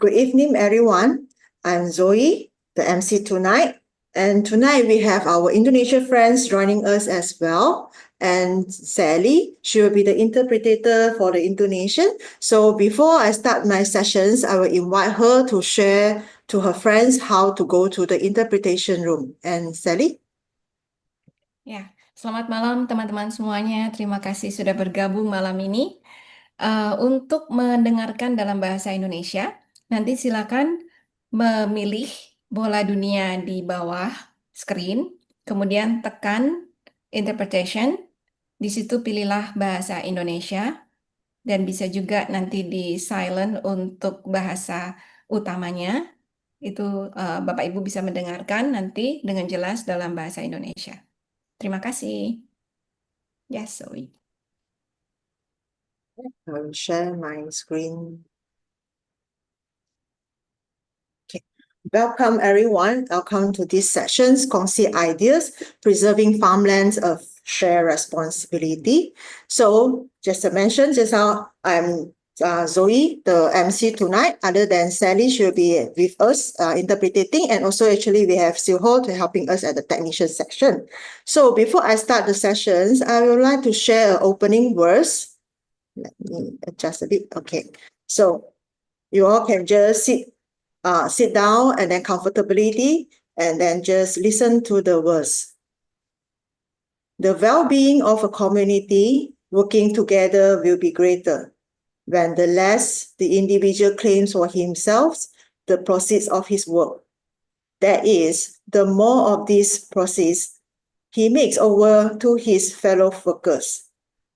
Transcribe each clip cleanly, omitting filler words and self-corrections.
Good evening, everyone. I'm Zoe, the MC tonight. And tonight we have our Indonesian friends joining us as well. And Sally, she will be the interpreter for the Indonesian. So before I start my sessions, I will invite her to share to her friends how to go to the interpretation room. And Sally? Ya, selamat malam teman-teman semuanya. Terima kasih sudah bergabung malam ini. Untuk mendengarkan dalam bahasa Indonesia, nanti silakan memilih bola dunia di bawah screen, kemudian tekan interpretation. Di situ pilihlah bahasa Indonesia dan bisa juga nanti di silent untuk bahasa utamanya. Itu Bapak Ibu bisa mendengarkan nanti dengan jelas dalam bahasa Indonesia. Terima kasih. Yes, Zoe. I will share my screen. Okay. Welcome, everyone. Welcome to this session's Kongsi Ideas, Preserving Farmlands of Shared Responsibility. So, just to mention, just now, I'm Zoe, the MC tonight. Other than Sally, she'll be with us interpreting, and also actually we have Silho to helping us at the technician section. So, before I start the sessions, I would like to share an opening verse. Let me adjust a bit. Okay. So, you all can just sit down and then comfortability, and then just listen to the verse. The well-being of a community working together will be greater when the less the individual claims for himself the proceeds of his work. That is, the more of this proceeds he makes over to his fellow workers,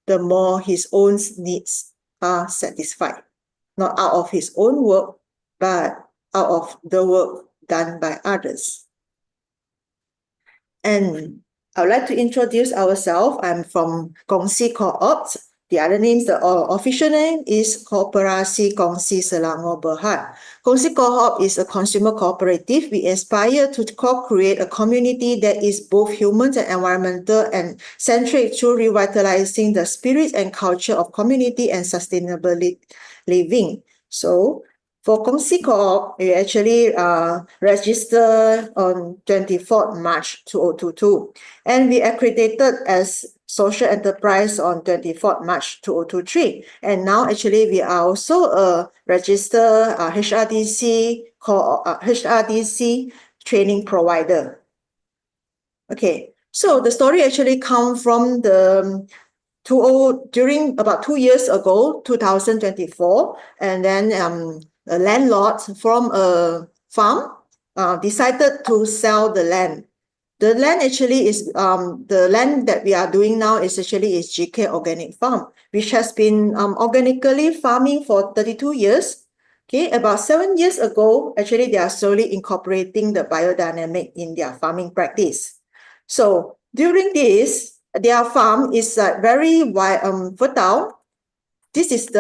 the more his own needs are satisfied, not out of his own work, but out of the work done by others. And I would like to introduce ourselves. I'm from Kongsi Co-op. The other names, the official name is Koperasi Kongsi Selangor Berhad. Kongsi Co-op is a consumer cooperative. We aspire to co-create a community that is both human and environmental and centric through revitalizing the spirit and culture of community and sustainable living. So, for Kongsi Co-op, we actually registered on 24th March 2022, and we accredited as social enterprise on 24th March 2023. And now actually we are also a registered HRDC training provider. Okay, so the story actually comes from the during about 2 years ago, 2024, and then a landlord from a farm decided to sell the land. The land actually is the land that we are doing now is GK Organic Farm, which has been organically farming for 32 years. Okay, about 7 years ago, actually they are slowly incorporating the biodynamic in their farming practice. So during this, their farm is very fertile. This is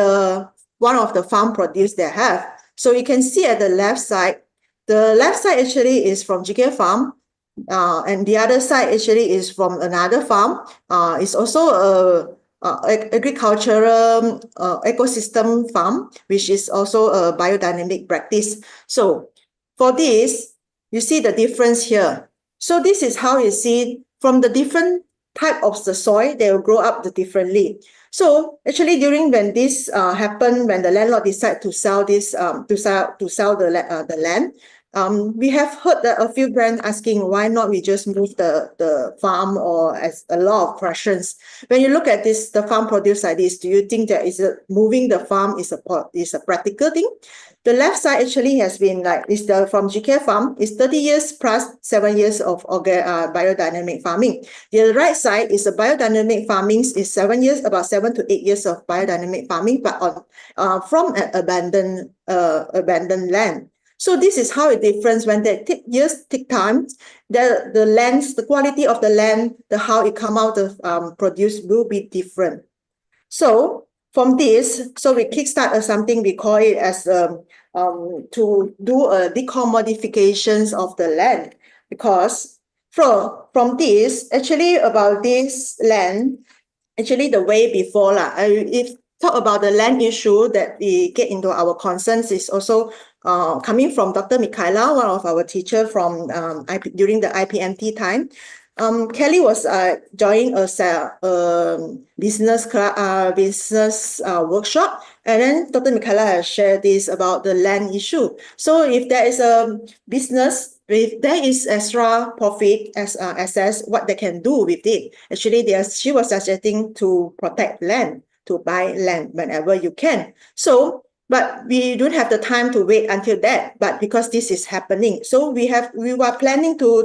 one of the farm produce they have. So you can see at the left side. The left side actually is from GK Farm, and the other side actually is from another farm. It's also a agricultural ecosystem farm, which is also a biodynamic practice. So for this, you see the difference here. So this is how you see from the different type of the soil, they will grow up differently. So actually, during when this happened, when the landlord decided to sell this to sell the land, we have heard that a few brands asking why not we just move the farm, or as a lot of questions. When you look at this, the farm produce like this, do you think that moving the farm is a practical thing? The left side actually has been from GK Farm, is 30 years plus 7 years of biodynamic farming. The right side is a biodynamic farming, is 7 years, about 7 to 8 years of biodynamic farming, but from an abandoned land. So this is how it differs when they take time. The quality of the land, how it come out of produce will be different. So from this, we kickstart something we call it as to do a decommodifications of the land, because from this, actually about this land, actually the way before if talk about the land issue that we get into our concerns is also coming from Dr. Michaela, one of our teacher from during the IPMT time. Kelly was joining a business workshop, and then Dr. Michaela has shared this about the land issue. So if there is a business, if there is extra profit as assess what they can do with it. Actually, she was suggesting to protect land, to buy land whenever you can. So, but we don't have the time to wait until that. But because this is happening, so we were planning to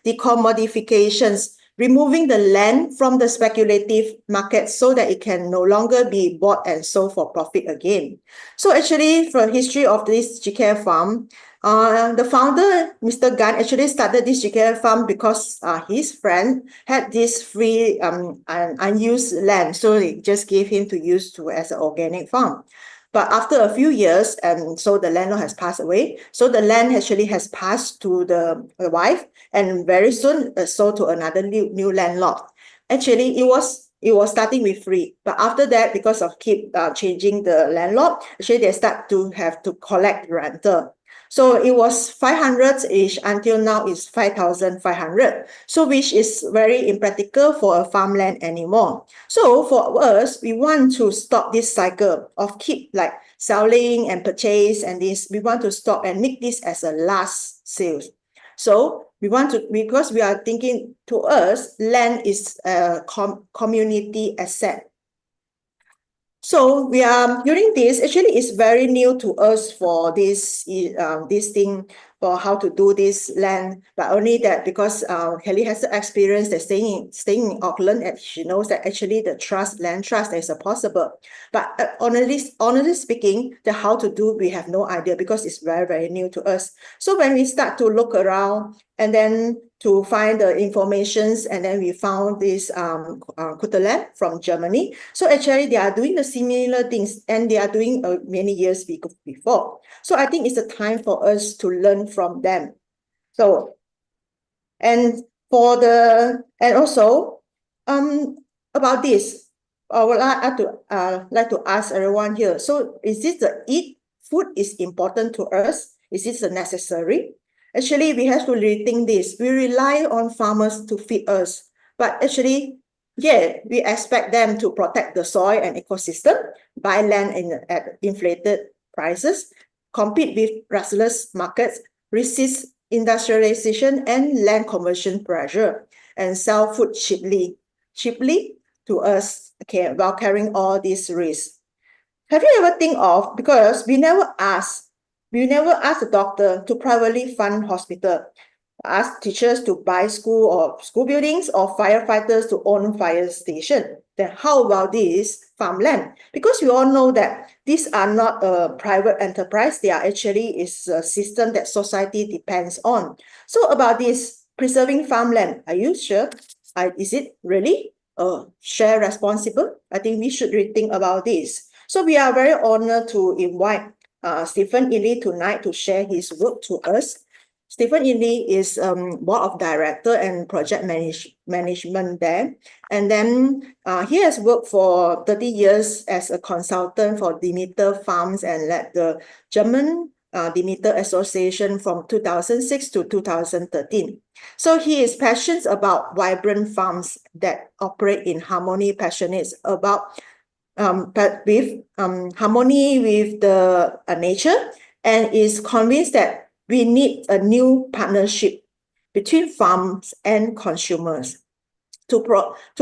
decommodifications, removing the land from the speculative market so that it can no longer be bought and sold for profit again. So actually, for history of this GKF farm, the founder, Mr. Gan, actually started this GKF farm because his friend had this free unused land, so they just gave him to use as an organic farm. But after a few years, and so the landlord has passed away, so the land actually has passed to the wife, and very soon sold to another new landlord. Actually, it was starting with free, but after that, because of keep changing the landlord, actually they start to have to collect rental. So it was 500-ish until now it's 5,500. So which is very impractical for a farmland anymore. So for us, we want to stop this cycle of keep like selling and purchase and this. We want to stop and make this as a last sales. So we want to, because we are thinking, to us, land is a community asset. So we are during this, actually it's very new to us for this thing, for how to do this land, but only that because Kelly has the experience that staying in Auckland, and she knows that actually the land trust is possible. But honestly speaking, the how to do, we have no idea because it's very, very new to us. So when we start to look around and then to find the informations, and then we found this Kulturland from Germany. So actually they are doing the similar things, and they are doing many years before. So I think it's a time for us to learn from them. So, and also about this, I would like to ask everyone here. So is this food is important to us? Is this necessary? Actually, we have to rethink this. We rely on farmers to feed us, but actually, yeah, we expect them to protect the soil and ecosystem, buy land at inflated prices, compete with ruthless markets, resist industrialization and land conversion pressure, and sell food cheaply to us, okay, while carrying all these risks. Have you ever think of, because we never ask the doctor to privately fund hospital, ask teachers to buy school buildings, or firefighters to own fire station. Then how about this farmland? Because we all know that these are not a private enterprise. They are actually is a system that society depends on. So about this preserving farmland, are you sure? Is it really share responsible? I think we should rethink about this. So we are very honored to invite Stephan Illi tonight to share his work to us. Stephan Illi is board of director and project management there. And then he has worked for 30 years as a consultant for Demeter Farms and led the German Demeter Association from 2006 to 2013. So he is passionate about vibrant farms that operate in harmony, passionate about harmony with the nature, and is convinced that we need a new partnership between farms and consumers to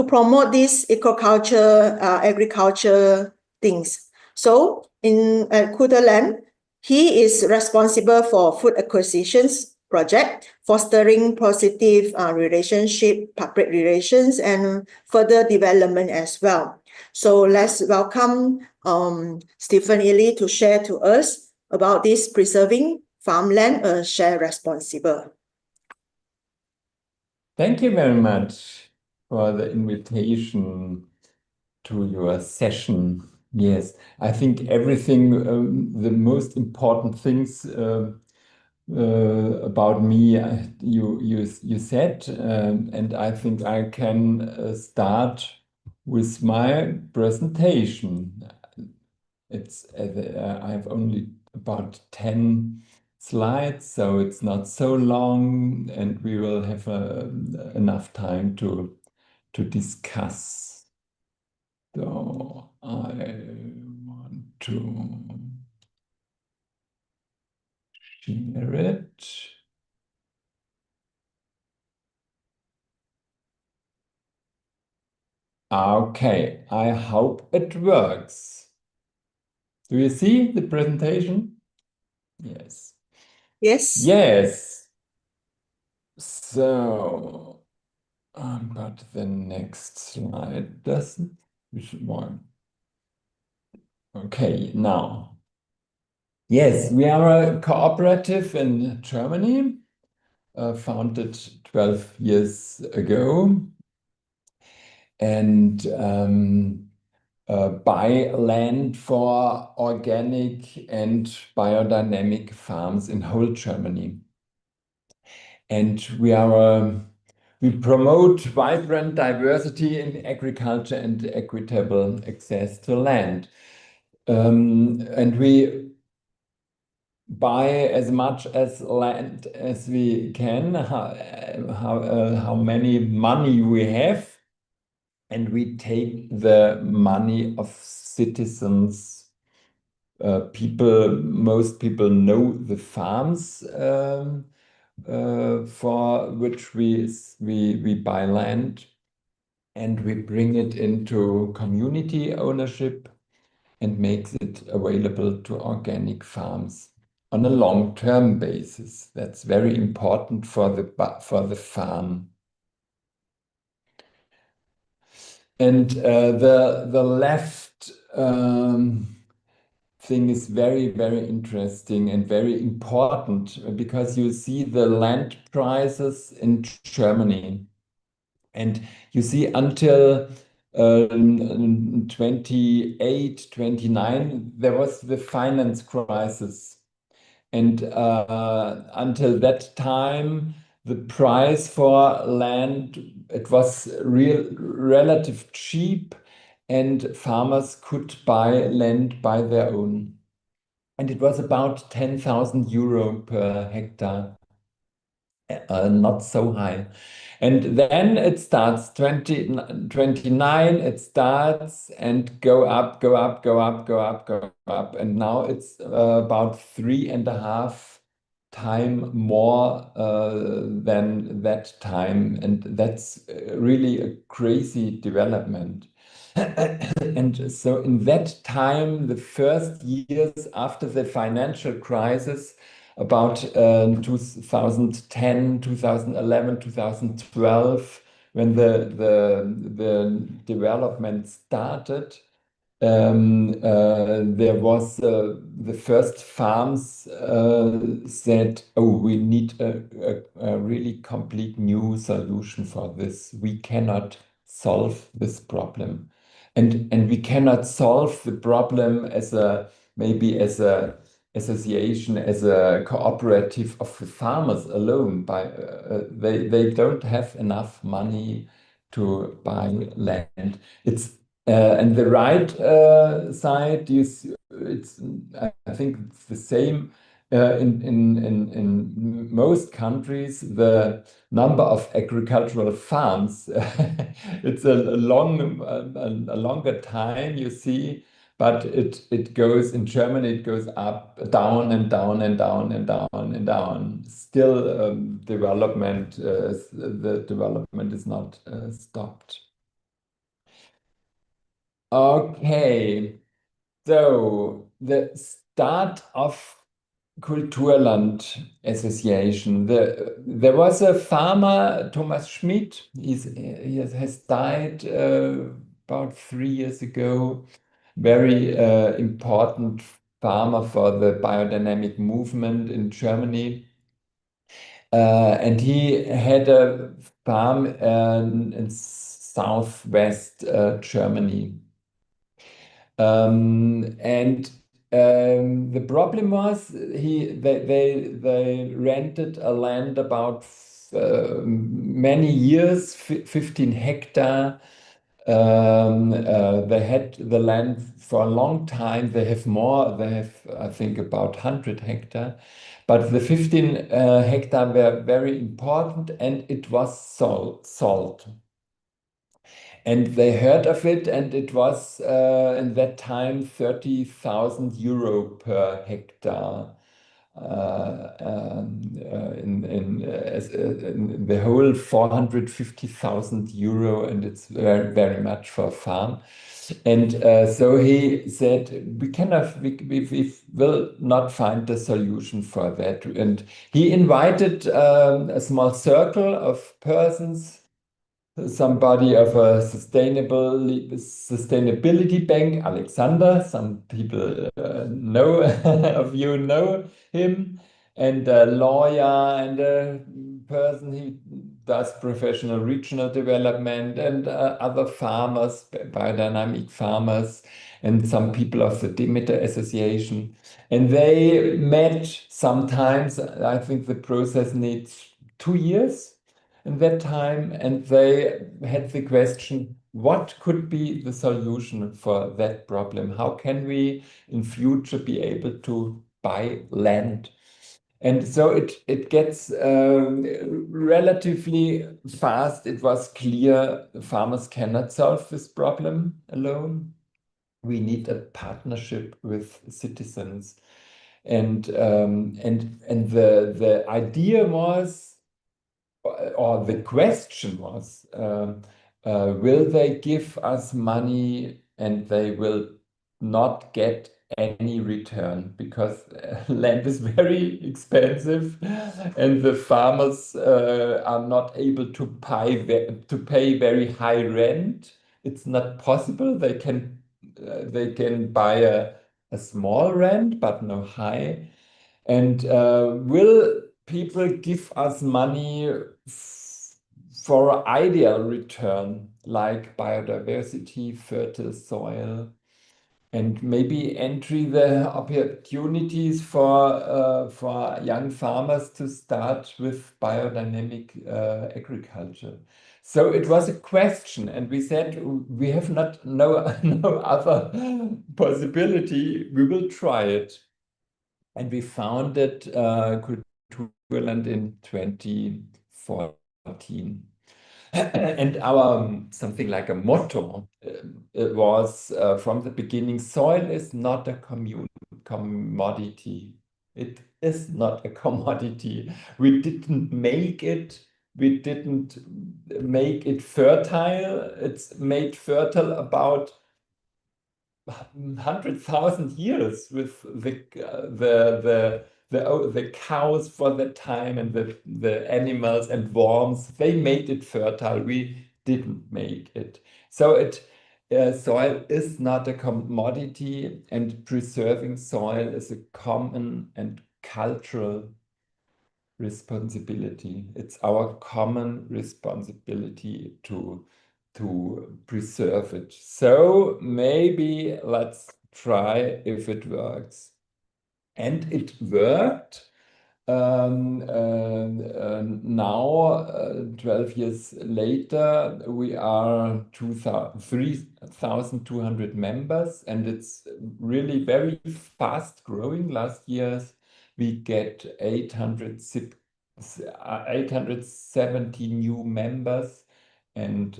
promote this ecoculture, agriculture things. So in Kulturland, he is responsible for food acquisitions project, fostering positive relationship, public relations, and further development as well. So let's welcome Stephan Illi to share to us about this preserving farmland, share responsible. Thank you very much for the invitation to your session. Yes, I think everything, the most important things about me, you said, and I think I can start with my presentation. I have only about 10 slides, so it's not so long, and we will have enough time to discuss. So I want to share it. Okay, I hope it works. Do you see the presentation? Yes. Yes. Yes. So, but the next slide doesn't. Which one? Okay, now. Yes, we are a cooperative in Germany, founded 12 years ago, and buy land for organic and biodynamic farms in whole Germany. And we promote vibrant diversity in agriculture and equitable access to land. And we buy as much as land as we can, how many money we have, and we take the money of citizens. Most people know the farms for which we buy land, and we bring it into community ownership and makes it available to organic farms on a long-term basis. That's very important for the farm. And the left thing is very, very interesting and very important, because you see the land prices in Germany. And you see until 28, 29, there was the finance crisis. And until that time, the price for land, it was relative cheap, and farmers could buy land by their own. And it was about 10,000 euro per hectare, not so high. And then it starts 29, it starts and go up, go up, go up, go up, go up. And now it's about 3.5 times more than that time. And that's really a crazy development. And so in that time, the first years after the financial crisis, about 2010, 2011, 2012, when the development started, there was the first farms said, "Oh, we need a really complete new solution for this. We cannot solve this problem, and we cannot solve the problem as a maybe as a association, as a cooperative of the farmers alone. They don't have enough money to buy land. It's and the right side, I think it's the same in most countries. The number of agricultural farms, it's a longer time, you see, but it goes in Germany, it goes up, down and down and down and down and down. Still, the development is not stopped. Okay, so the start of Kulturland Association. There was a farmer, Thomas Schmidt. He has died about 3 years ago. Very important farmer for the biodynamic movement in Germany. And he had a farm in southwest Germany. And the problem was they rented a land about many years, 15 hectare, They had the land for a long time. They have more. They have, I think, about 100 hectare. But the 15 hectare were very important, and it was sold. And they heard of it, and it was in that time 30,000 euro per hectare. In the whole 450,000 euro, and it's very, very much for a farm. And so he said, we will not find the solution for that. And he invited a small circle of persons, somebody of a sustainability bank, Alexander. Some people know of you know him, and a lawyer and a person who does professional regional development, and other farmers, biodynamic farmers, and some people of the Demeter Association. And they met sometimes. I think the process needs 2 years in that time, and they had the question, what could be the solution for that problem? How can we in future be able to buy land? And so it gets relatively fast. It was clear farmers cannot solve this problem alone. We need a partnership with citizens. And the idea was, or the question was, will they give us money and they will not get any return, because land is very expensive and the farmers are not able to pay very high rent. It's not possible. They can buy a small rent, but no high. And will people give us money for ideal return, like biodiversity, fertile soil, and maybe entry the opportunities for young farmers to start with biodynamic agriculture? So it was a question, and we said we have no other possibility. We will try it. And we founded Kulturland in 2014. And our something like a motto, it was from the beginning, soil is not a commodity. It is not a commodity. We didn't make it. We didn't make it fertile. It's made fertile about 100,000 years with the cows for the time, and the animals and worms. They made it fertile. We didn't make it. So soil is not a commodity, and preserving soil is a common and cultural responsibility. It's our common responsibility to preserve it. So maybe let's try if it works. And it worked. Now, 12 years later, we are 3,200 members, and it's really very fast growing. Last year, we get 870 new members, and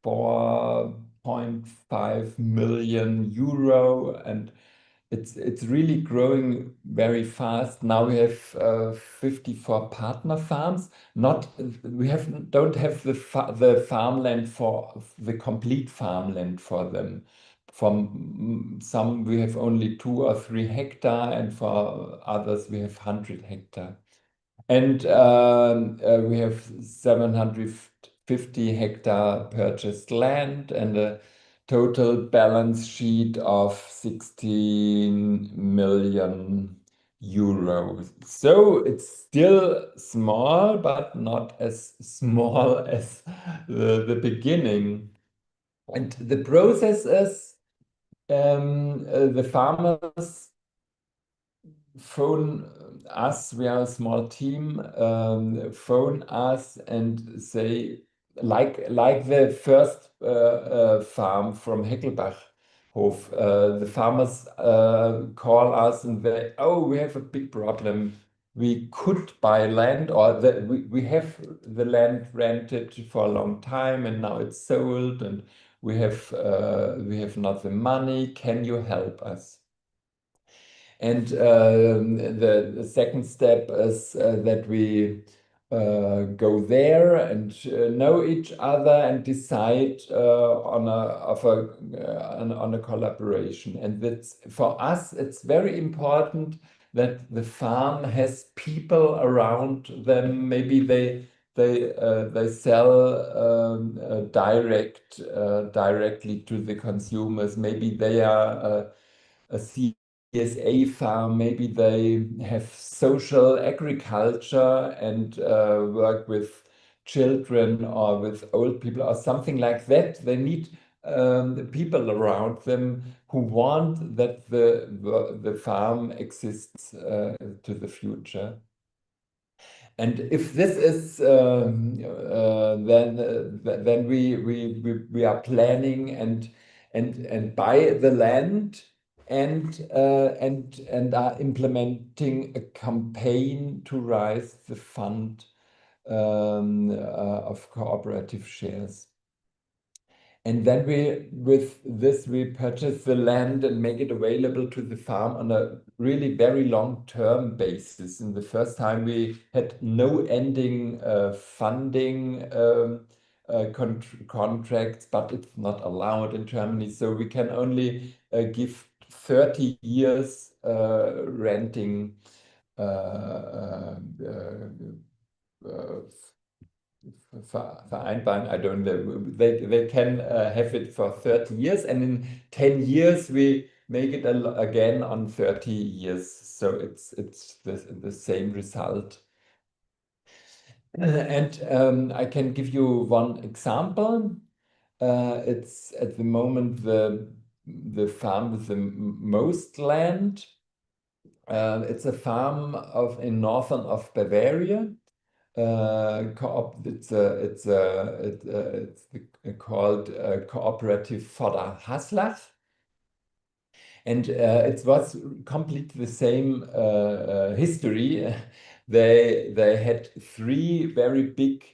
4.5 million euro, and it's really growing very fast. Now we have 54 partner farms. Don't have the farmland for the complete farmland for them. From some we have only 2 or 3 hectare, and for others we have 100 hectare. And we have 750 hectare purchased land, and a total balance sheet of 16 million euros. So it's still small, but not as small as the beginning. And the process is, the farmers phone us, we are a small team, phone us and say like the first farm from Heckelbachhof. The farmers call us and they, oh, we have a big problem. We could buy land, or we have the land rented for a long time, and now it's sold, and we have not the money. Can you help us? And the second step is that we go there and know each other and decide on a collaboration. And that's, for us, it's very important that the farm has people around them. Maybe they sell directly to the consumers. Maybe they are a CSA farm, maybe they have social agriculture and work with children or with old people or something like that. They need the people around them who want that the farm exists to the future. And if this is then we are planning and buy the land and are implementing a campaign to raise the fund of cooperative shares. And then with this, we purchase the land and make it available to the farm on a really very long-term basis. In the first time, we had no ending funding contracts, but it's not allowed in Germany. So we can only give 30 years renting vereinbaren. I don't know. They can have it for 30 years, and in 10 years we make it again on 30 years. So it's the same result. And I can give you one example. It's at the moment the farm with the most land. It's a farm in northern of Bavaria. It's called Cooperative Fodder Haslach. And it was completely the same history. They had three very big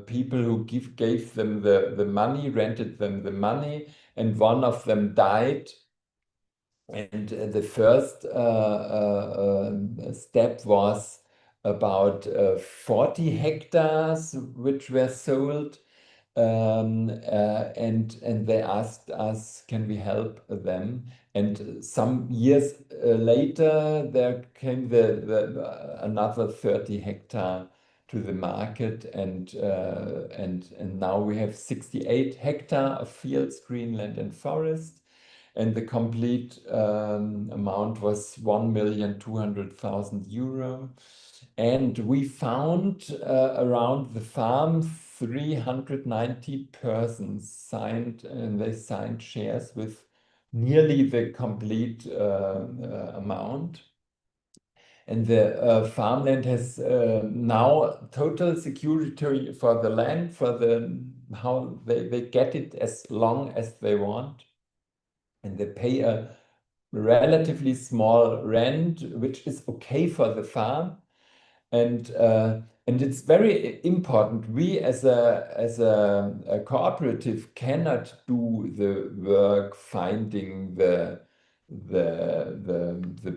people who gave them the money, rented them the money, and one of them died. And the first step was about 40 hectares which were sold. And they asked us, can we help them? And some years later, there came another 30 hectare to the market, and now we have 68 hectare of fields, greenland, and forest. And the complete amount was 1,200,000 euro. And we found around the farm 390 persons signed, and they signed shares with nearly the complete amount. And the farmland has now total security for the land, for how they get it as long as they want. And they pay a relatively small rent, which is okay for the farm. And it's very important. We as a cooperative cannot do the work finding the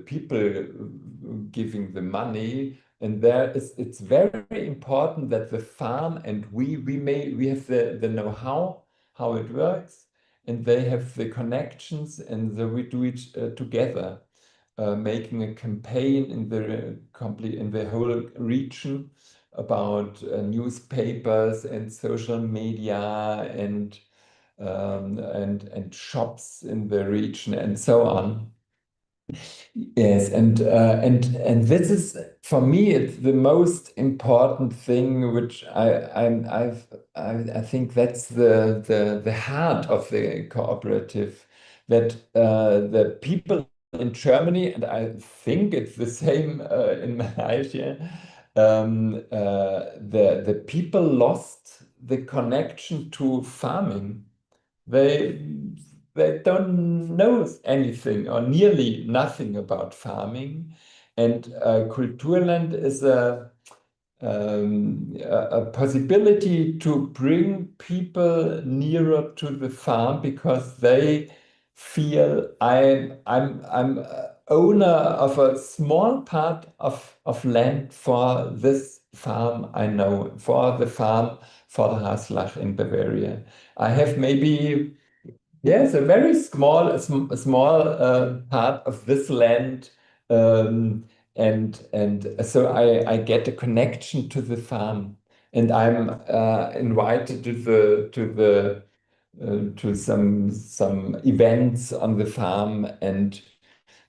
people giving the money. And it's very important that the farm and we have the know-how, how it works, and they have the connections, and so we do it together. Making a campaign in the whole region about newspapers and social media and shops in the region and so on. Yes, and this is, for me, it's the most important thing, which I think that's the heart of the cooperative, that the people in Germany, and I think it's the same in Malaysia, the people lost the connection to farming. They don't know anything or nearly nothing about farming. And Kulturland is a possibility to bring people nearer to the farm because they feel I'm owner of a small part of land for this farm I know, for the farm for the Haslach in Bavaria. I have maybe, yes, a very small part of this land, and so I get a connection to the farm, and I'm invited to some events on the farm and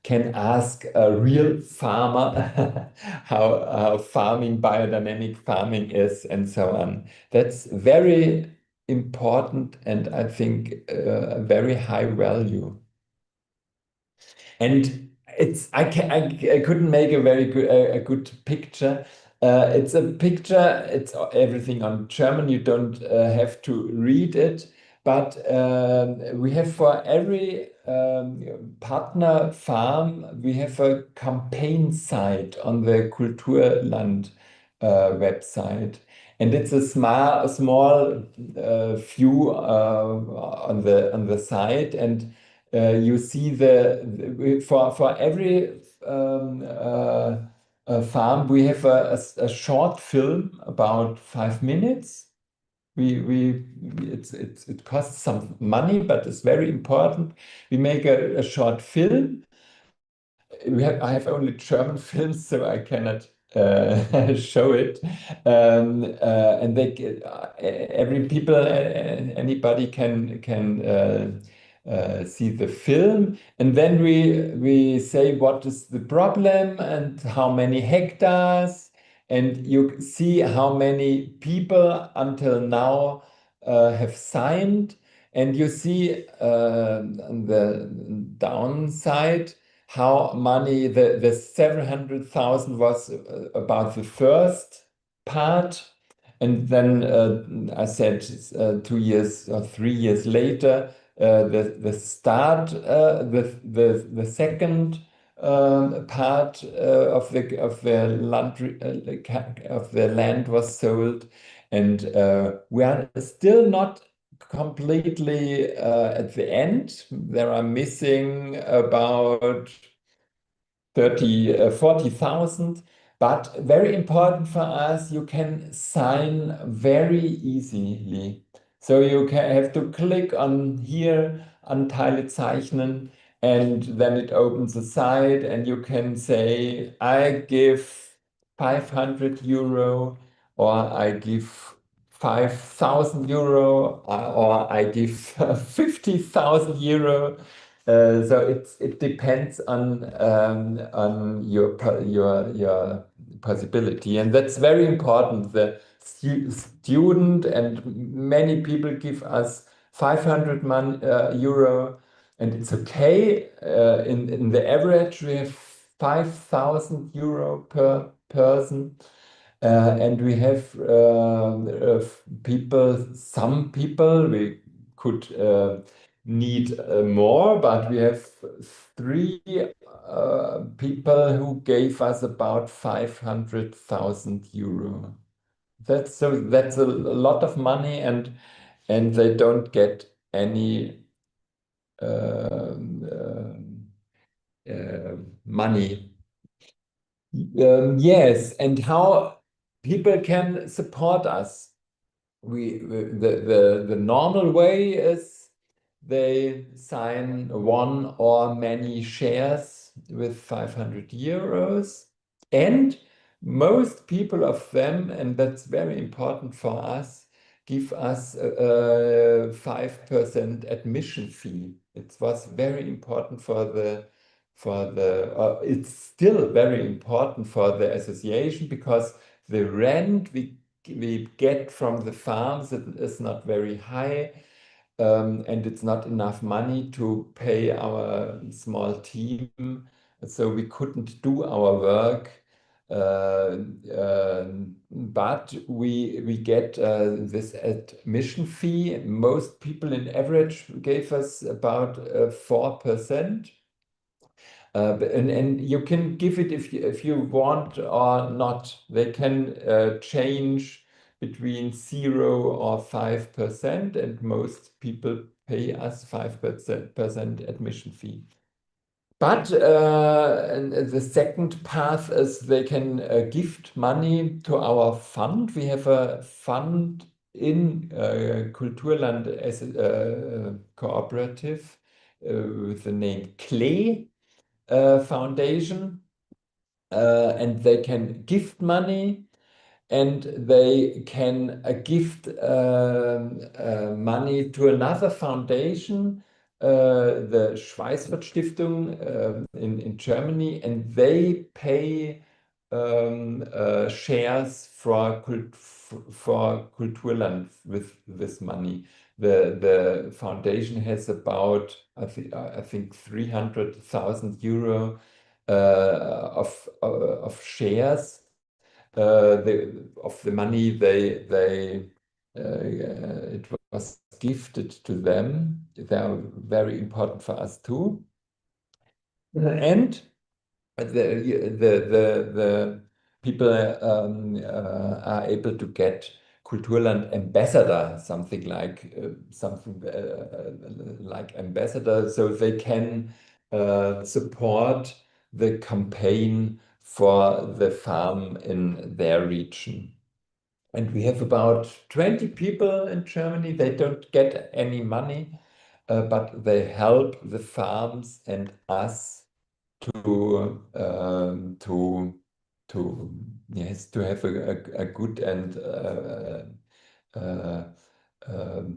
can ask a real farmer how farming, biodynamic farming is, and so on. That's very important and I think a very high value. And I couldn't make a very good picture. It's a picture. It's everything on German. You don't have to read it, but we have for every partner farm we have a campaign site on the Kulturland website, and it's a small view on the site, and you see for every farm we have a short film about 5 minutes. It costs some money, but it's very important. We make a short film. I have only German films, so I cannot show it. And anybody can see the film, and then we say what is the problem and how many hectares, and you see how many people until now have signed, and you see on the downside how money the 700,000 was about the first part, and then I said 2 years or 3 years later the start the second part of the land was sold, and we are still not completely at the end. There are missing about 40,000, but very important for us, you can sign very easily. So you have to click on here, Anteile zeichnen, and then it opens a site, and you can say, I give 500 euro, or I give 5,000 euro, or I give 50,000 euro. So it depends on your possibility, and that's very important. The student and many people give us 500 euro, and it's okay. In the average, we have 5,000 euro per person. And we have some people we could need more, but we have 3 people who gave us about 500,000 euro. That's a lot of money, and they don't get any money. Yes, and how people can support us. The normal way is they sign one or many shares with 500 euros, and most people of them, and that's very important for us, give us a 5% admission fee. It was very important it's still very important for the association, because the rent we get from the farms is not very high, and it's not enough money to pay our small team, so we couldn't do our work. but we get this admission fee. Most people in average gave us about 4%. And you can give it if you want or not. They can change between 0 or 5%, and most people pay us 5% admission fee. But and the second path is they can gift money to our fund. We have a fund in Kulturland as a cooperative with the name Klee Foundation, and they can gift money, and they can gift money to another foundation, the Schweizwert Stiftung in Germany, and they pay shares for Kulturland with this money. The foundation has about, I think 300,000 euro of shares. Of the money it was gifted to them. They are very important for us too. And the people are able to get Kulturland ambassador, something like ambassador, so they can support the campaign for the farm in their region. And we have about 20 people in Germany. They don't get any money, but they help the farms and us to yes, to have a good and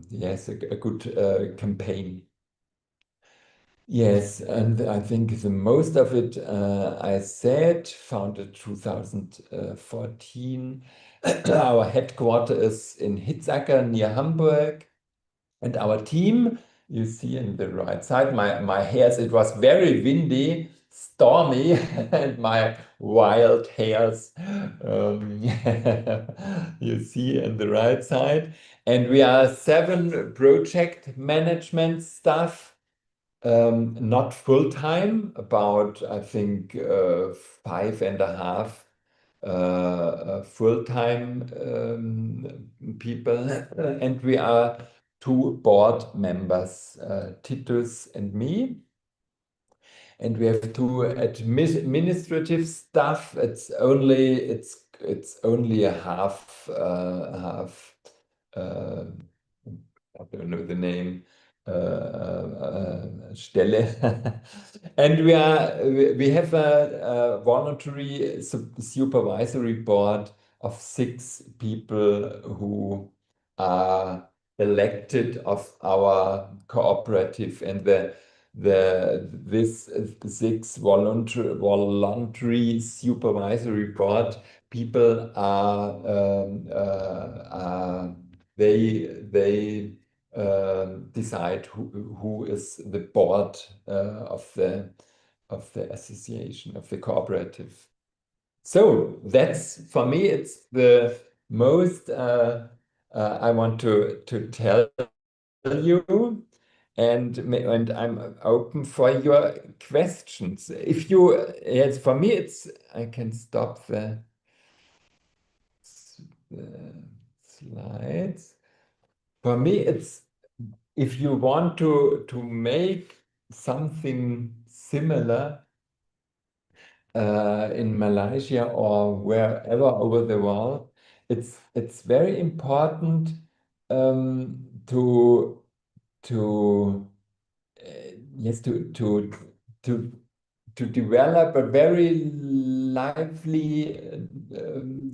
yes, a good campaign. Yes, and I think the most of it I said, founded 2014. Our headquarters is in Hitzacker near Hamburg. And our team, you see in the right side, my hairs, it was very windy, stormy, and my wild hairs, you see in the right side. And we are 7 project management staff, not full-time, about, I think, 5.5 full-time people. And we are 2 board members, Titus and me. And we have 2 administrative staff. It's only a half I don't know the name, Stelle. And we have a voluntary supervisory board of 6 people who are elected of our cooperative, and this 6 voluntary supervisory board people they decide who is the board of the association, of the cooperative. So that's, for me, it's the most I want to tell you, and I'm open for your questions. If you, yes, for me, it's, I can stop the slides. For me, it's, if you want to make something similar in Malaysia or wherever over the world, it's very important to yes, to develop a very lively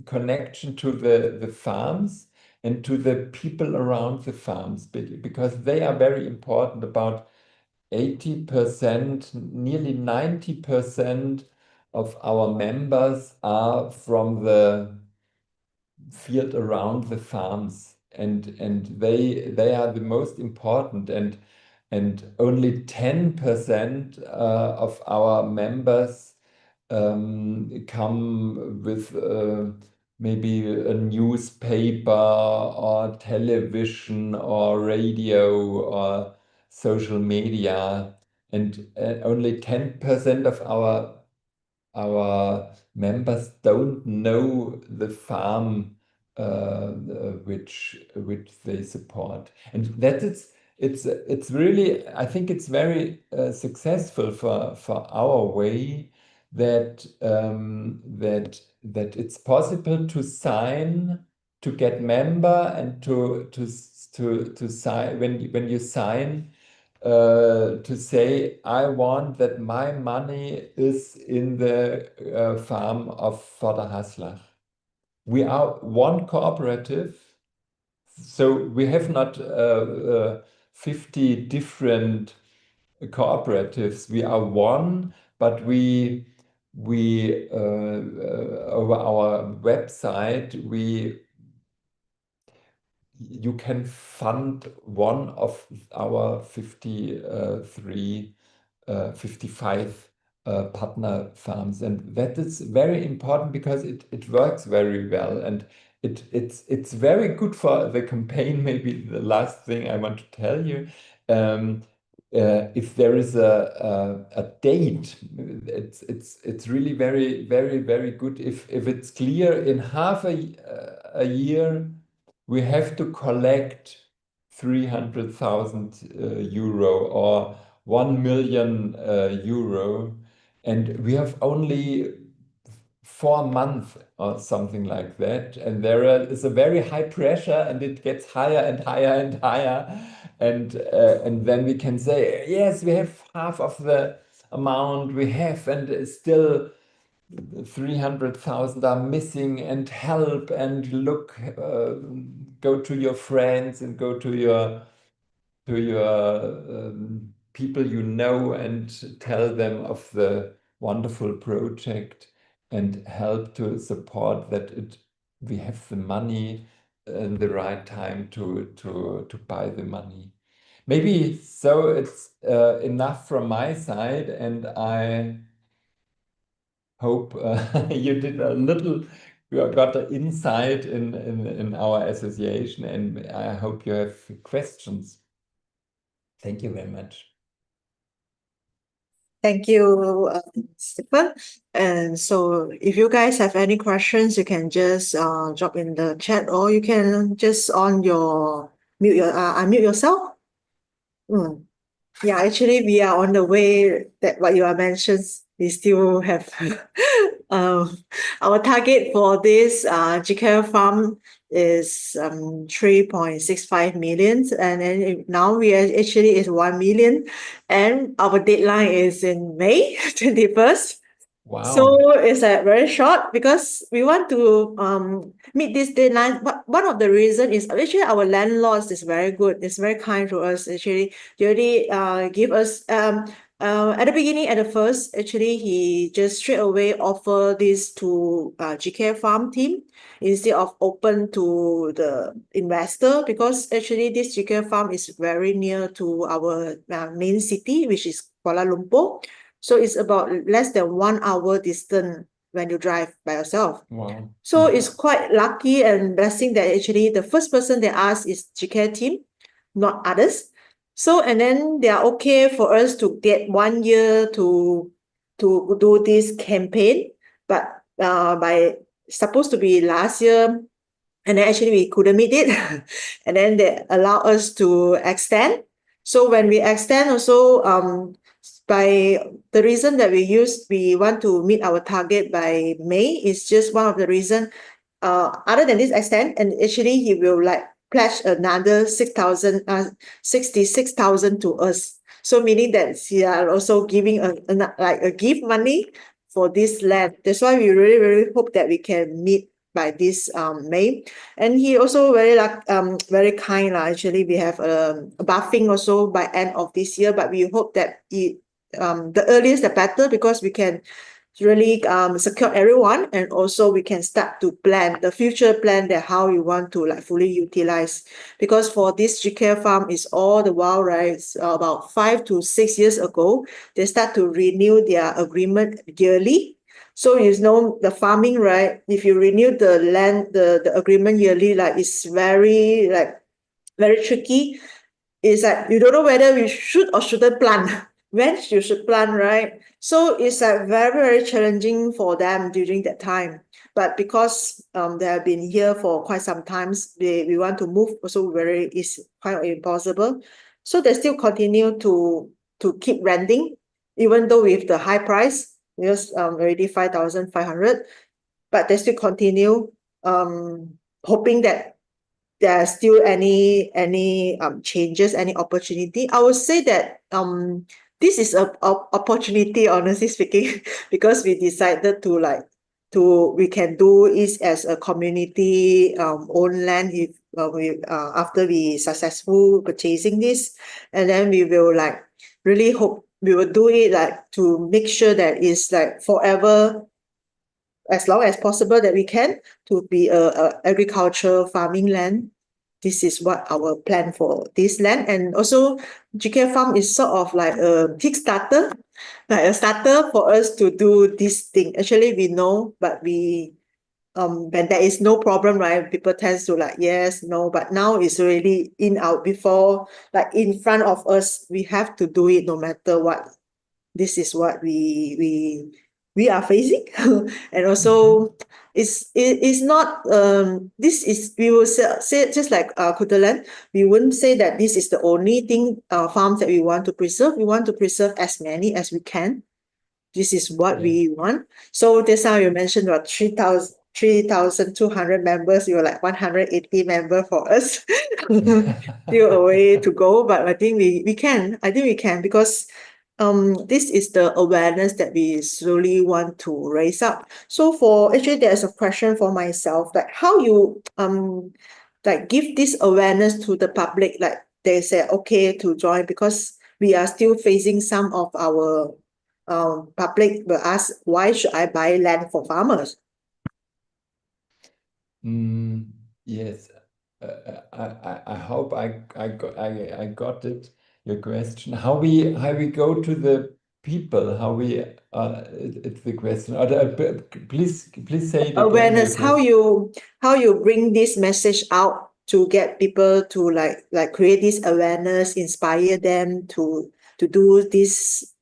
connection to the farms and to the people around the farms, because they are very important. About 80%, nearly 90% of our members are from the field around the farms, and they are the most important, and only 10% of our members come with maybe a newspaper or television or radio or social media, and only 10% of our members don't know the farm which they support, and that is it's really, I think it's very successful for our way, that that it's possible to sign, to get member, and to sign, when you sign, to say, I want that my money is in the farm of Vorderhaslach. We are one cooperative, so we have not 50 different cooperatives. We are one, but we over our website, you can fund one of our 55 partner farms, and that is very important because it works very well, and it's very good for the campaign. Maybe the last thing I want to tell you, if there is a date, it's really very good if it's clear in half a year we have to collect 300,000 euro or 1 million euro, and we have only 4 months or something like that, and is a very high pressure, and it gets higher and higher and higher, and then we can say, yes, we have half of the amount we have, and still 300,000 are missing, and help, and look, go to your friends and go to your people you know, and tell them of the wonderful project, and help to support that we have the money in the right time to buy the money. Maybe so it's enough from my side, and I hope you did you got an insight in our association, and I hope you have questions. Thank you very much. Thank you, Stephan. And so if you guys have any questions, you can just drop in the chat, or you can just unmute yourself. Yeah, actually, we are on the way. That what you have mentioned, we still have our target for this GK farm is 3.65 million, and then now we are actually is 1 million, and our deadline is in May 21st. Wow. So it's very short because we want to meet this deadline. But one of the reasons is actually our landlords is very good. It's very kind to us. Actually, they already give us at the beginning, at the first, actually he just straight away offer this to GK Farm team instead of open to the investor, because actually this GK Farm is very near to our main city, which is Kuala Lumpur. So it's about less than 1 hour distance when you drive by yourself. Wow. So it's quite lucky and blessing that actually the first person they asked is GK team, not others. So, and then they are okay for us to get 1 year to do this campaign, but by supposed to be last year, and then actually we couldn't meet it, and then they allow us to extend. So when we extend also, by the reason that we want to meet our target by May is just one of the reason. Other than this extent, and actually he will like pledge another 66,000 to us. So meaning that he are also giving a gift money for this land. That's why we really hope that we can meet by this May. And he also very kind. Actually, we have a buffing also by end of this year, but we hope that the earliest the better, because we can really secure everyone, and also we can start to plan the future plan that how we want to like fully utilize. Because for this GK farm is all the while, right, about 5 to 6 years ago, they start to renew their agreement yearly. So the farming, right? If you renew the land, the agreement yearly, like it's very tricky. It's like you don't know whether we should or shouldn't plant. When you should plant, right? So it's like very, very challenging for them during that time. But because they have been here for quite some times, we want to move also it's quite impossible. So they still continue to keep renting, even though with the high price, because already 5,500, but they still continue hoping that there are still any changes, any opportunity. I would say that this is a opportunity, honestly speaking, because we decided we can do it as a community own land if after we successful purchasing this, and then we will really hope we will do it to make sure that it's forever, as long as possible that we can, to be a agriculture farming land. This is what our plan for this land. And also GK Farm is sort of like a Kickstarter, like a starter for us to do this thing. Actually we know, but when there is no problem, right, people tends to yes, no, but now it's already before, in front of us, we have to do it no matter what. This is what we are facing. And also it's not this is, we will say just like Kulturland, we wouldn't say that this is the only thing farms that we want to preserve. We want to preserve as many as we can. This is what we want. So this time you mentioned about 3,200 members. You're 180 member for us. Still a way to go, but I think we can. I think we can, because this is the awareness that we slowly want to raise up. So actually there's a question for myself, how you give this awareness to the public, they say okay to join, because we are still facing some of our public will ask, why should I buy land for farmers? Yes, I hope I got it. Your question, how we go to the people, how we it's the question. Please say it again. Awareness, how you bring this message out to get people to create this awareness, inspire them to do this,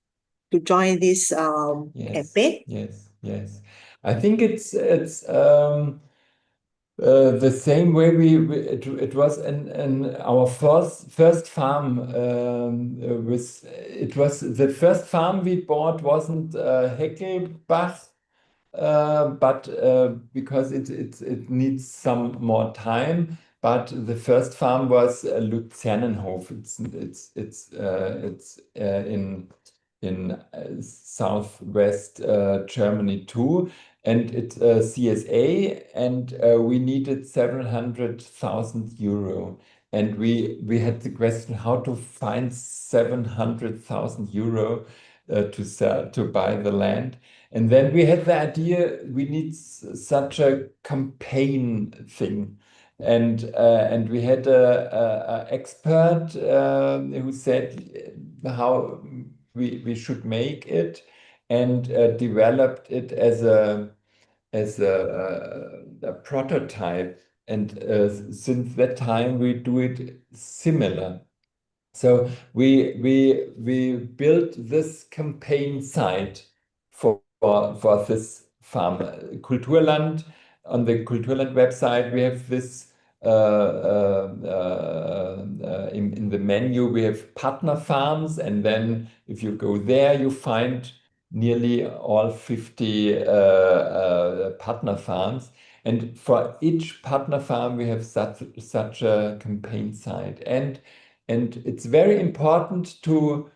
to join this campaign. Yes. I think it's the same way it was in our first farm. It was the first farm we bought wasn't Heckelbach, but because it needs some more time. But the first farm was Luzernenhof. It's in southwest Germany too, and it's CSA, and we needed 700,000 euro. And we had the question how to find 700,000 euro to buy the land. And then we had the idea we need such a campaign thing. And we had a expert who said how we should make it, and developed it as a prototype. And since that time we do it similar. So we built this campaign site for this farm, Kulturland. On the Kulturland website, we have this in the menu. We have partner farms, and then if you go there, you find nearly all 50 partner farms. And for each partner farm, we have such a campaign site. And it's very important to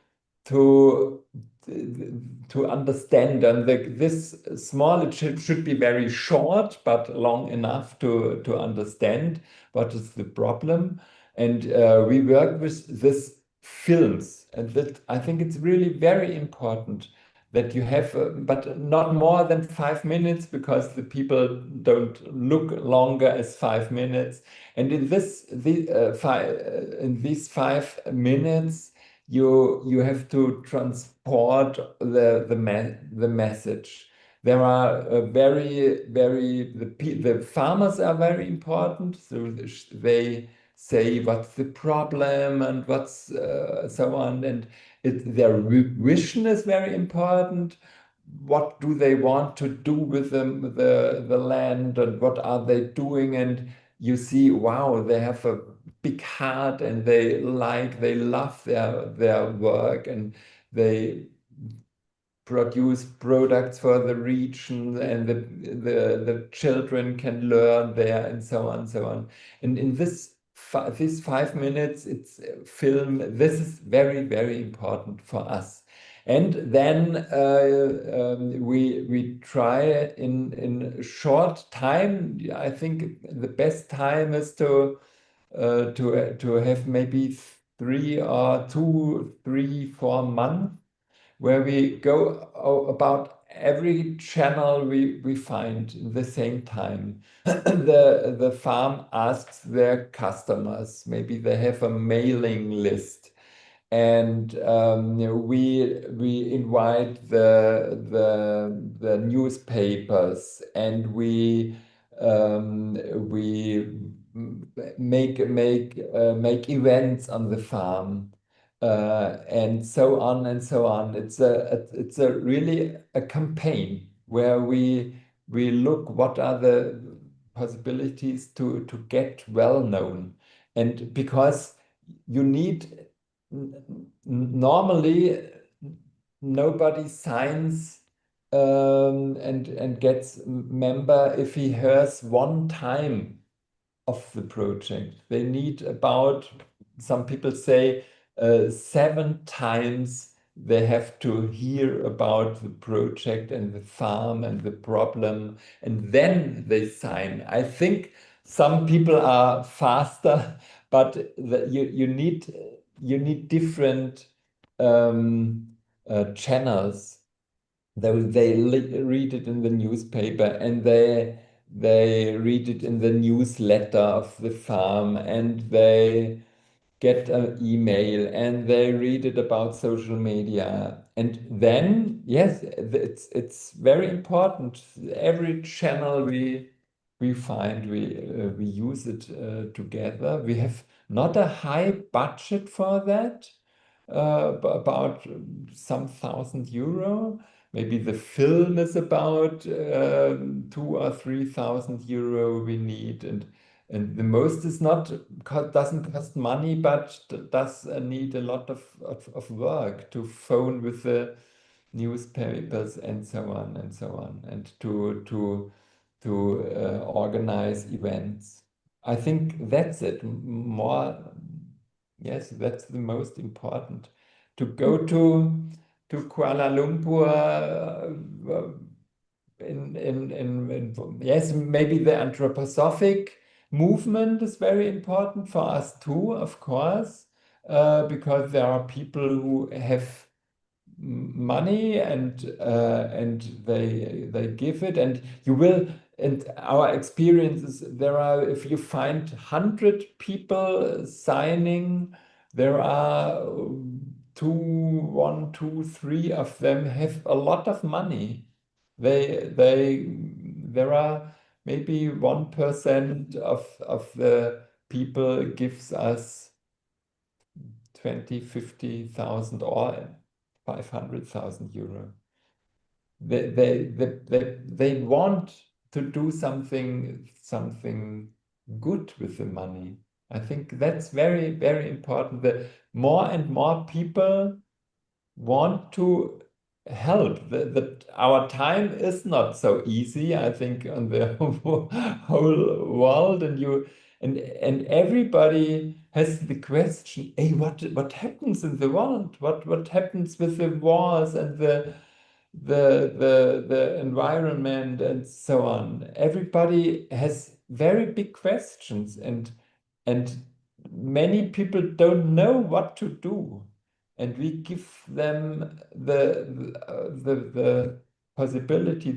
understand, and this small, it should be very short but long enough to understand what is the problem. And we work with this films, and that I think it's really very important that you have, but not more than 5 minutes, because the people don't look longer as 5 minutes. And in these 5 minutes, you have to transport the message. There are the farmers are very important. So they say what's the problem and what's so on, and their vision is very important. What do they want to do with the land, and what are they doing? And you see, wow, they have a big heart, and they love their work, and they produce products for the region, and the children can learn there, and so on and so on. And in these 5 minutes, it's film. This is very, very important for us. And then we try in short time. I think the best time is to have maybe 4 months, where we go about every channel we find in the same time. The farm asks their customers, maybe they have a mailing list, and we invite the newspapers, and we make events on the farm, and so on and so on. It's a really a campaign where we look what are the possibilities to get well known, and because you need normally nobody signs and gets member if he hears one time of the project. They need about, some people say, 7 times they have to hear about the project and the farm and the problem, and then they sign. I think some people are faster, but you need different channels. They read it in the newspaper, and they read it in the newsletter of the farm, and they get an email, and they read it about social media. And then, yes, it's very important. Every channel we find, we use it together. We have not a high budget for that, about some €1,000. Maybe the film is about 2 or 3 thousand euro we need, and the most is not doesn't cost money, but does need a lot of work to phone with the newspapers, and so on and so on, and to organize events. I think that's it. More, yes, that's the most important. To go to Kuala Lumpur, yes, maybe the anthroposophic movement is very important for us too, of course, because there are people who have money, and they give it, and you will. And our experience is, there are, if you find 100 people signing, there are one, two, three of them have a lot of money. There are maybe 1% of the people gives us 20, 50,000 or 500,000 euro. They want to do something good with the money. I think that's very, very important. That more and more people want to help. Our time is not so easy, I think, on the whole world, and everybody has the question, hey, what happens in the world? What happens with the wars and the environment and so on? Everybody has very big questions, and many people don't know what to do. And we give them the possibility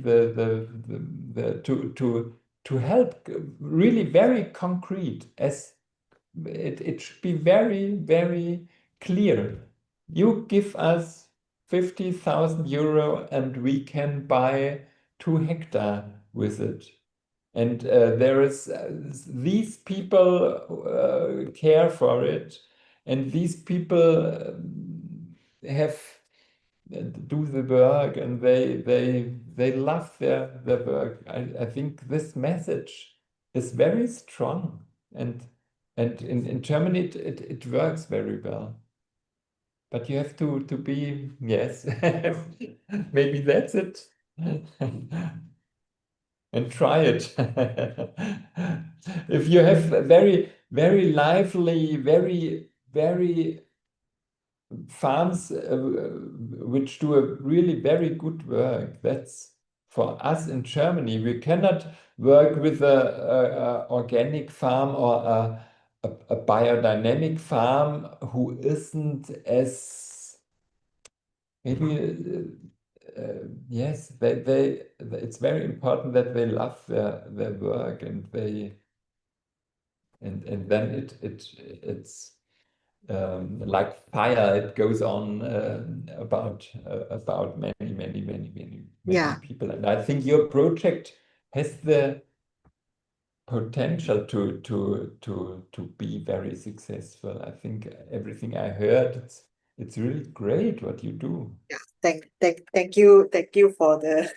to help, really very concrete, as it should be very, very clear. You give us 50,000 euro, and we can buy 2 hectares with it. And there is these people care for it, and these people have do the work, and they love their work. I think this message is very strong, and in Germany it works very well. But you have to be, yes, maybe that's it. And try it. If you have very, very lively, very farms which do a really very good work, that's for us in Germany. We cannot work with a organic farm or a biodynamic farm who isn't as maybe yes, it's very important that they love their work, and then it's like fire. It goes on about many Yeah. people, and I think your project has the potential to be very successful. I think everything I heard, it's really great what you do. Yeah, thank you for the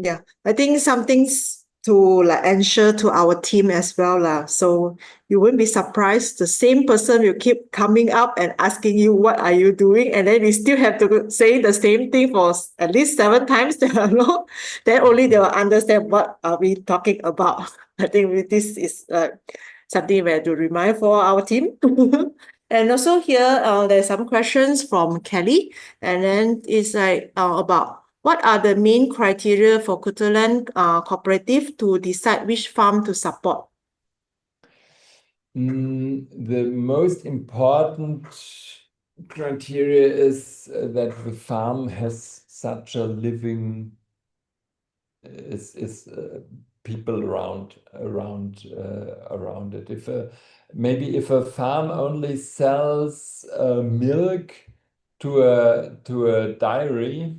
yeah. I think some things to like ensure to our team as well lah. So you won't be surprised. The same person will keep coming up and asking you what are you doing, and then we still have to say the same thing for at least 7 times. Then only they will understand what are we talking about. I think this is something we have to remind for our team. And also here, there's some questions from Kelly, and then it's like about what are the main criteria for Kulturland cooperative to decide which farm to support? The most important criteria is that the farm has such a living is people around it. If a farm only sells milk to a dairy,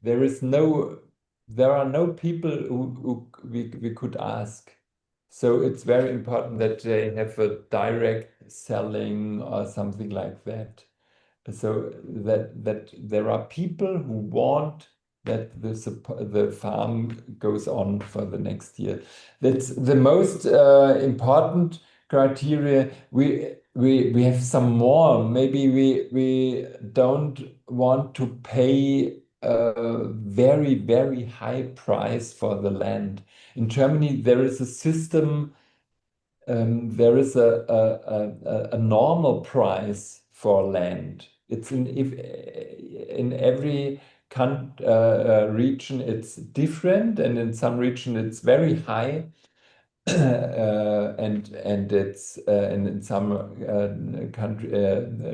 there are no people who we could ask. So it's very important that they have a direct selling or something like that. So that there are people who want that the farm goes on for the next year. That's the most important criteria. We have some more. Maybe we don't want to pay a very, very high price for the land. In Germany, there is a system. There is a normal price for land. It's in every region it's different, and in some region it's very high, and it's and in some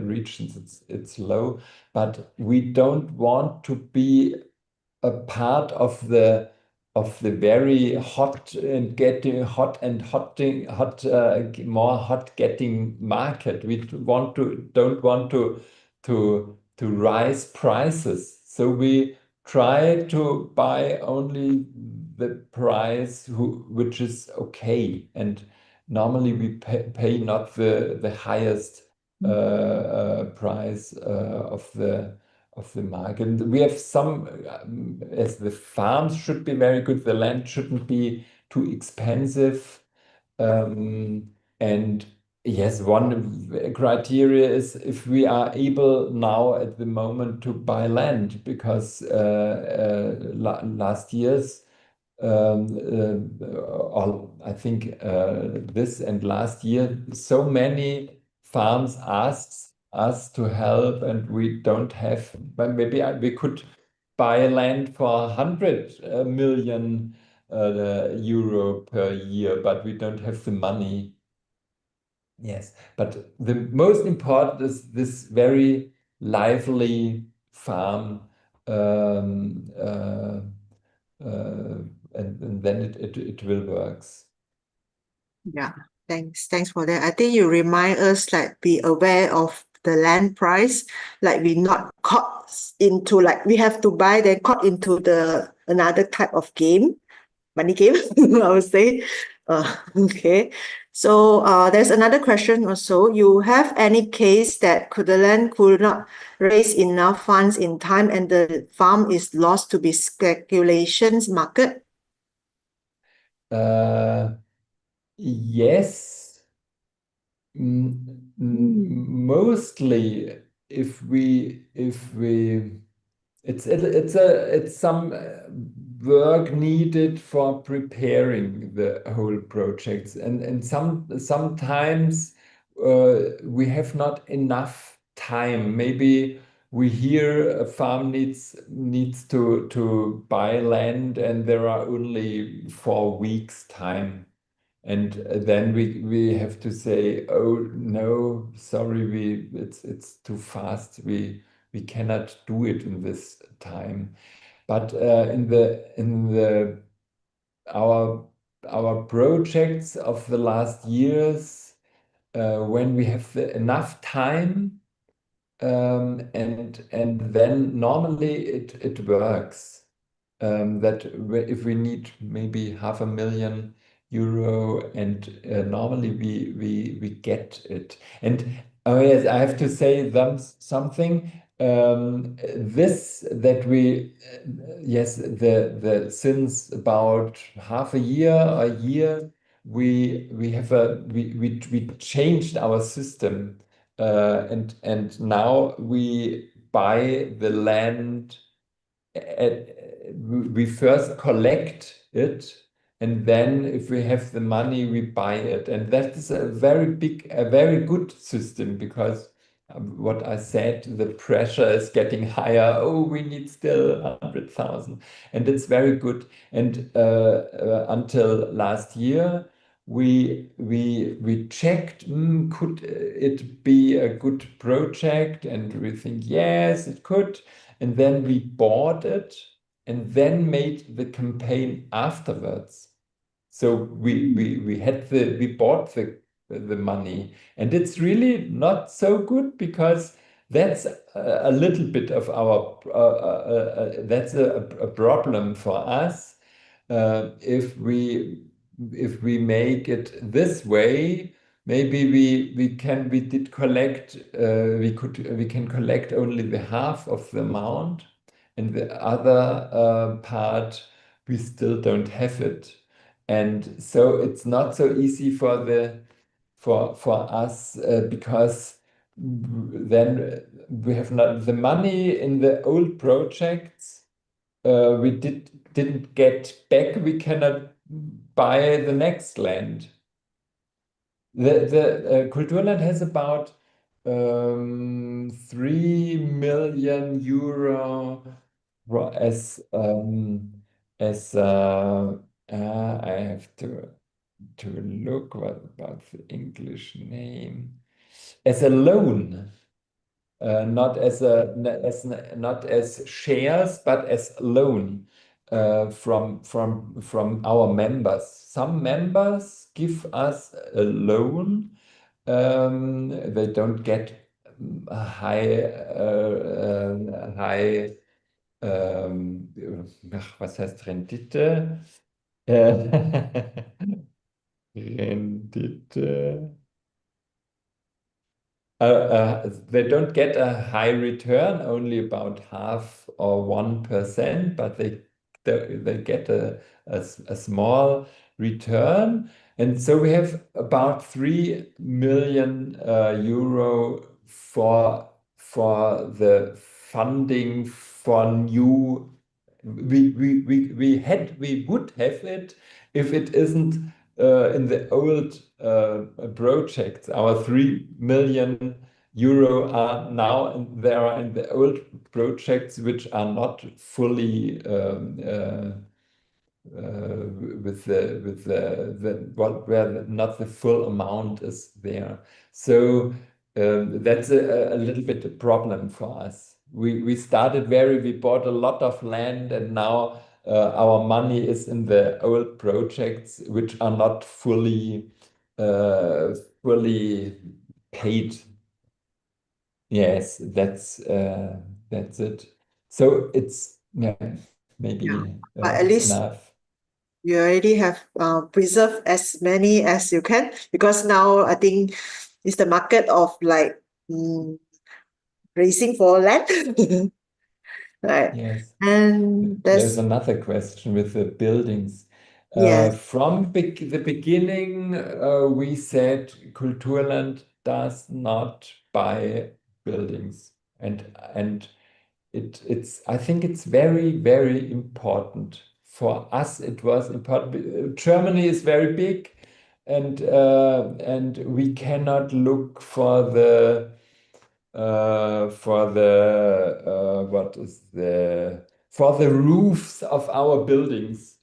regions it's low. But we don't want to be a part of the very hot and getting more hot getting market. We don't want to rise prices. So we try to buy only the price which is okay, and normally we pay not the highest price of the market. We have some, as the farms should be very good, the land shouldn't be too expensive. And yes, one criteria is if we are able now at the moment to buy land, because last year's I think this and last year, so many farms asked us to help, and we don't have, but maybe we could buy land for 100 million euro per year, but we don't have the money. Yes, but the most important is this very lively farm, and then it will works. Yeah, thanks for that. I think you remind us like be aware of the land price, like we not caught into like we have to buy, then caught into the another type of game, money game, I would say. Okay. So there's another question also. You have any case that Kulturland could not raise enough funds in time and the farm is lost to be speculations market? Yes. Mostly if we it's some work needed for preparing the whole projects, and sometimes we have not enough time. Maybe we hear a farm needs to buy land and there are only 4 weeks time. And then we have to say, oh no, sorry, it's too fast. We cannot do it in this time. But in our projects of the last years, when we have enough time, and then normally it works. That if we need maybe €500,000 and normally we get it. And oh yes, I have to say something. This that we yes the since about half a year we changed our system, and now we buy the land. We first collect it, and then if we have the money, we buy it. And that is a very good system, because what I said, the pressure is getting higher. Oh, we need still 100,000, and it's very good. And until last year, we checked, could it be a good project? And we think yes, it could. And then we bought it and then made the campaign afterwards. So we bought the money, and it's really not so good, because that's a little bit of our that's a problem for us. If we make it this way, maybe we can collect only the half of the amount, and the other part we still don't have it. And so it's not so easy for us, because then we have not the money in the old projects. We didn't get back. We cannot buy the next land. The Kulturland has about €3 million as I have to look what about the English name, as a loan. Not as shares, but as loan from our members. Some members give us a loan. They don't get a high was heißt Rendite? Rendite. They don't get a high return, only about half or 1%, but they get a small return. And so we have about €3 million for the funding for new. We would have it if it isn't in the old projects. Our €3 million are now there are in the old projects, which are not fully where not the full amount is there. So that's a little bit a problem for us. We bought a lot of land, and now our money is in the old projects, which are not fully paid. yes, that's it. So it's maybe But at least enough. you already have preserved as many as you can, because now I think it's the market of like racing for land. Right. Yes. And There's there's another question with the buildings. yes. From the beginning, we said Kulturland does not buy buildings, and it's I think it's very, very important. For us, it was important. Germany is very big, and we cannot look for the what is for the roofs of our buildings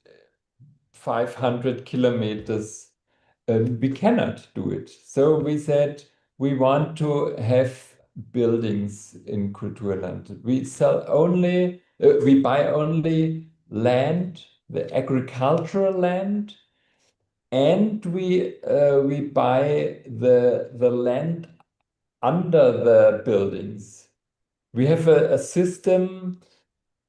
500 kilometers. We cannot do it. So we said we want to have buildings in Kulturland. We sell only, we buy only land, the agricultural land, and we buy the land under the buildings. We have a system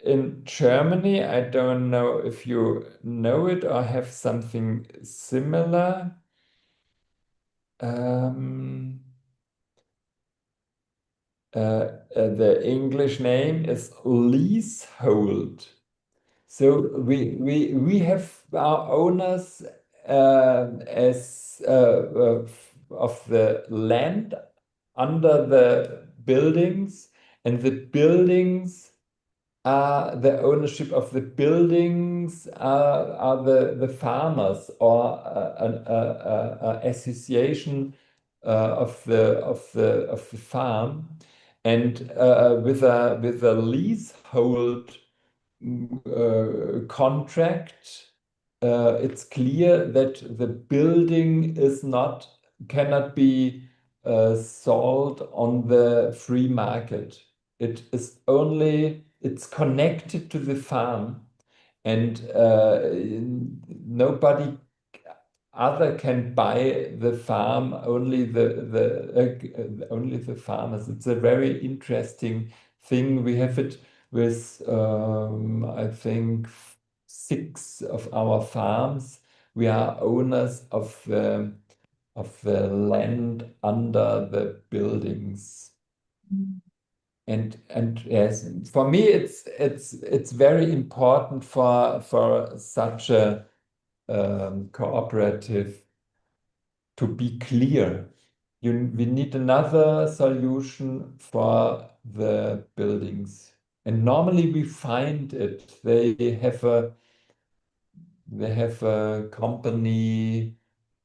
in Germany. I don't know if you know it or have something similar. The English name is leasehold. So we have our owners as of the land under the buildings, and the buildings the ownership of the buildings are the farmers or an association of the farm, and with a leasehold contract, it's clear that the building cannot be sold on the free market. It's connected to the farm, and nobody other can buy the farm, only the farmers. It's a very interesting thing. We have it with I think 6 of our farms. We are owners of the land under the buildings. And yes, for me it's very important for such a cooperative to be clear. We need another solution for the buildings, and normally we find it. They have a company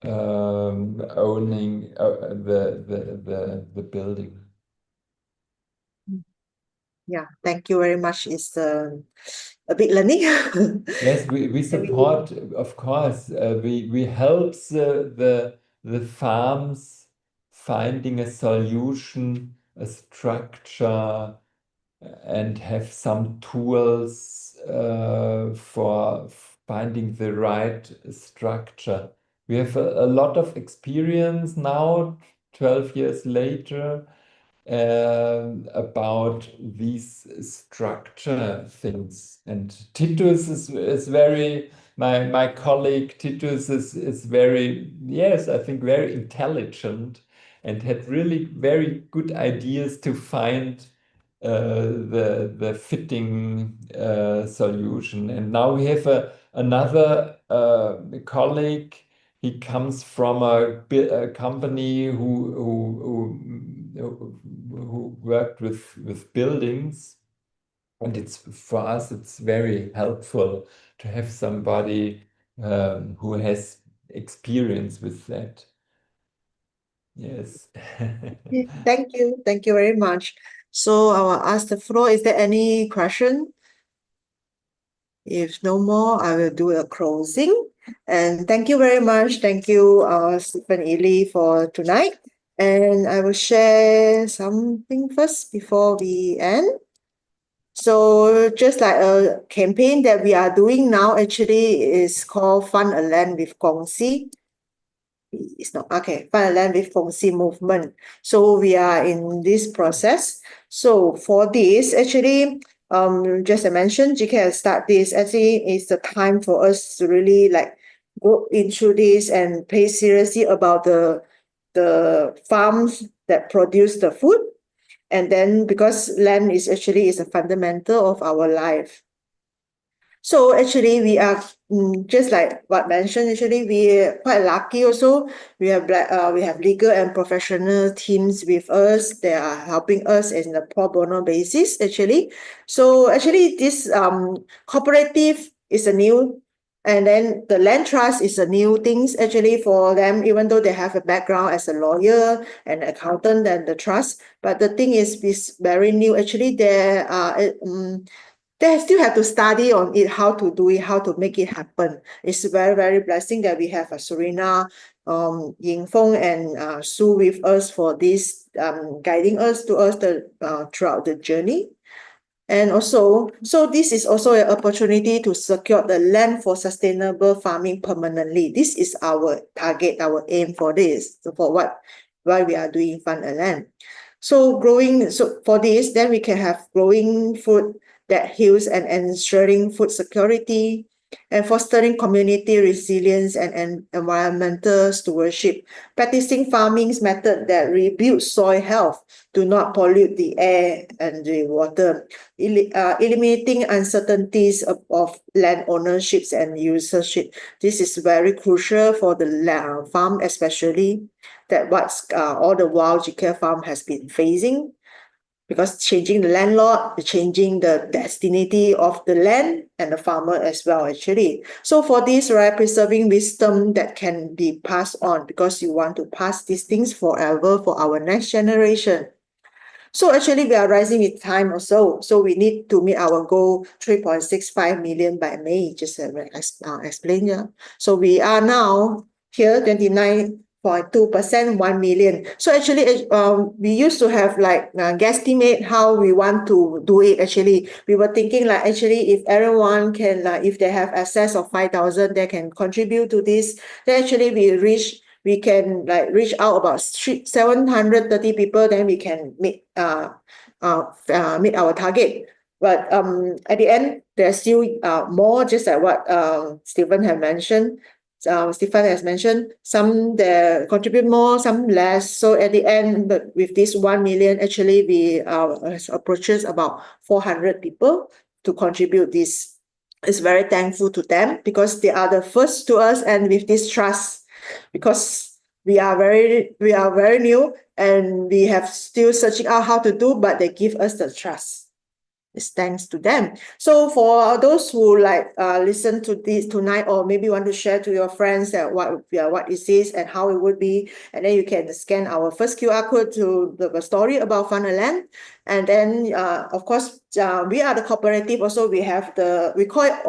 owning the building. Yeah, thank you very much. It's a bit learning. Yes, we support, of course. We help the farms finding a solution, a structure, and have some tools for finding the right structure. We have a lot of experience now, 12 years later, about these structure things. And Titus is very, my colleague Titus is very, yes, I think very intelligent, and had really very good ideas to find the fitting solution. And now we have another colleague. He comes from a company who worked with buildings, and for us it's very helpful to have somebody who has experience with that. Yes. Thank you. Thank you very much. So I will ask the floor, is there any question? If no more, I will do a closing. And thank you very much. Thank you, Stephan Illi, for tonight. And I will share something first before we end. So just like a campaign that we are doing now, actually is called Fund a Land with Kongsi. It's not okay. Farmland with Kongsi movement. So we are in this process. So for this, actually, just I mentioned, GK has start this. Actually, it's the time for us to really like go into this and pay seriously about the farms that produce the food. And then because land is actually is a fundamental of our life. So actually we are just like what mentioned, actually we are quite lucky also. We have legal and professional teams with us. They are helping us in a pro bono basis actually. So actually this cooperative is a new, and then the land trust is a new things actually for them, even though they have a background as a lawyer and accountant and the trust. But the thing is very new. Actually, they still have to study on it, how to do it, how to make it happen. It's very, very blessing that we have Serena, Ying Feng, and Sue with us for this, guiding us throughout the journey. And also, so this is also an opportunity to secure the land for sustainable farming permanently. This is our target, our aim for this, so for why we are doing Farmland. So for this, then we can have growing food that heals and ensuring food security and fostering community resilience and environmental stewardship, practicing farming's method that rebuild soil health, do not pollute the air and the water, eliminating uncertainties of land ownerships and usership. This is very crucial for the farm, especially that what's all the while GK Farm has been facing, because changing the landlord, changing the destiny of the land and the farmer as well, actually. So for this, right, preserving wisdom that can be passed on, because you want to pass these things forever for our next generation. So actually, we are rising with time also. So we need to meet our goal, 3.65 million by May, just explain. Yeah. So we are now here, 29.2%, 1 million. So actually, we used to have like guesstimate how we want to do it. Actually, we were thinking like, actually, if everyone can, if they have access of 5,000, they can contribute to this. Then actually we can like reach out about 730 people, then we can meet our target. But at the end, there's still more, just like what Stephan has mentioned. Some they contribute more, some less. So at the end, but with this 1 million, actually we approaches about 400 people to contribute this. It's very thankful to them because they are the first to us, and with this trust, because we are very new and we have still searching out how to do, but they give us the trust. It's thanks to them. So for those who like listen to this tonight, or maybe want to share to your friends that what is this and how it would be, and then you can scan our first QR code to the story about Farmland. And then of course we are the cooperative also. We call it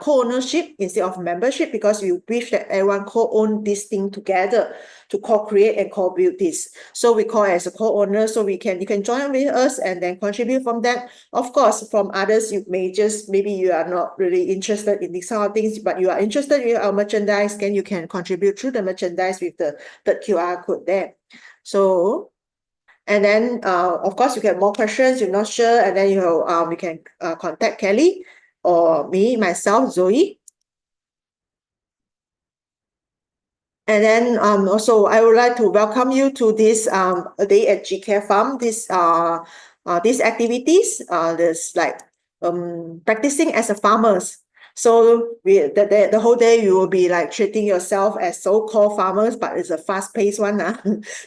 co-ownership instead of membership, because we wish that everyone co-own this thing together to co-create and co-build this. So we call it as a co-owner, so you can join with us and then contribute from that. Of course, from others, maybe you are not really interested in these kind of things, but you are interested in our merchandise, then you can contribute through the merchandise with the QR code there. So, and then of course you get more questions, you're not sure, and then we can contact Kelly or myself, Zoe. And then also I would like to welcome you to this a day at GK Farm. These activities, there's like practicing as a farmers. So the whole day you will be like treating yourself as so-called farmers, but it's a fast-paced one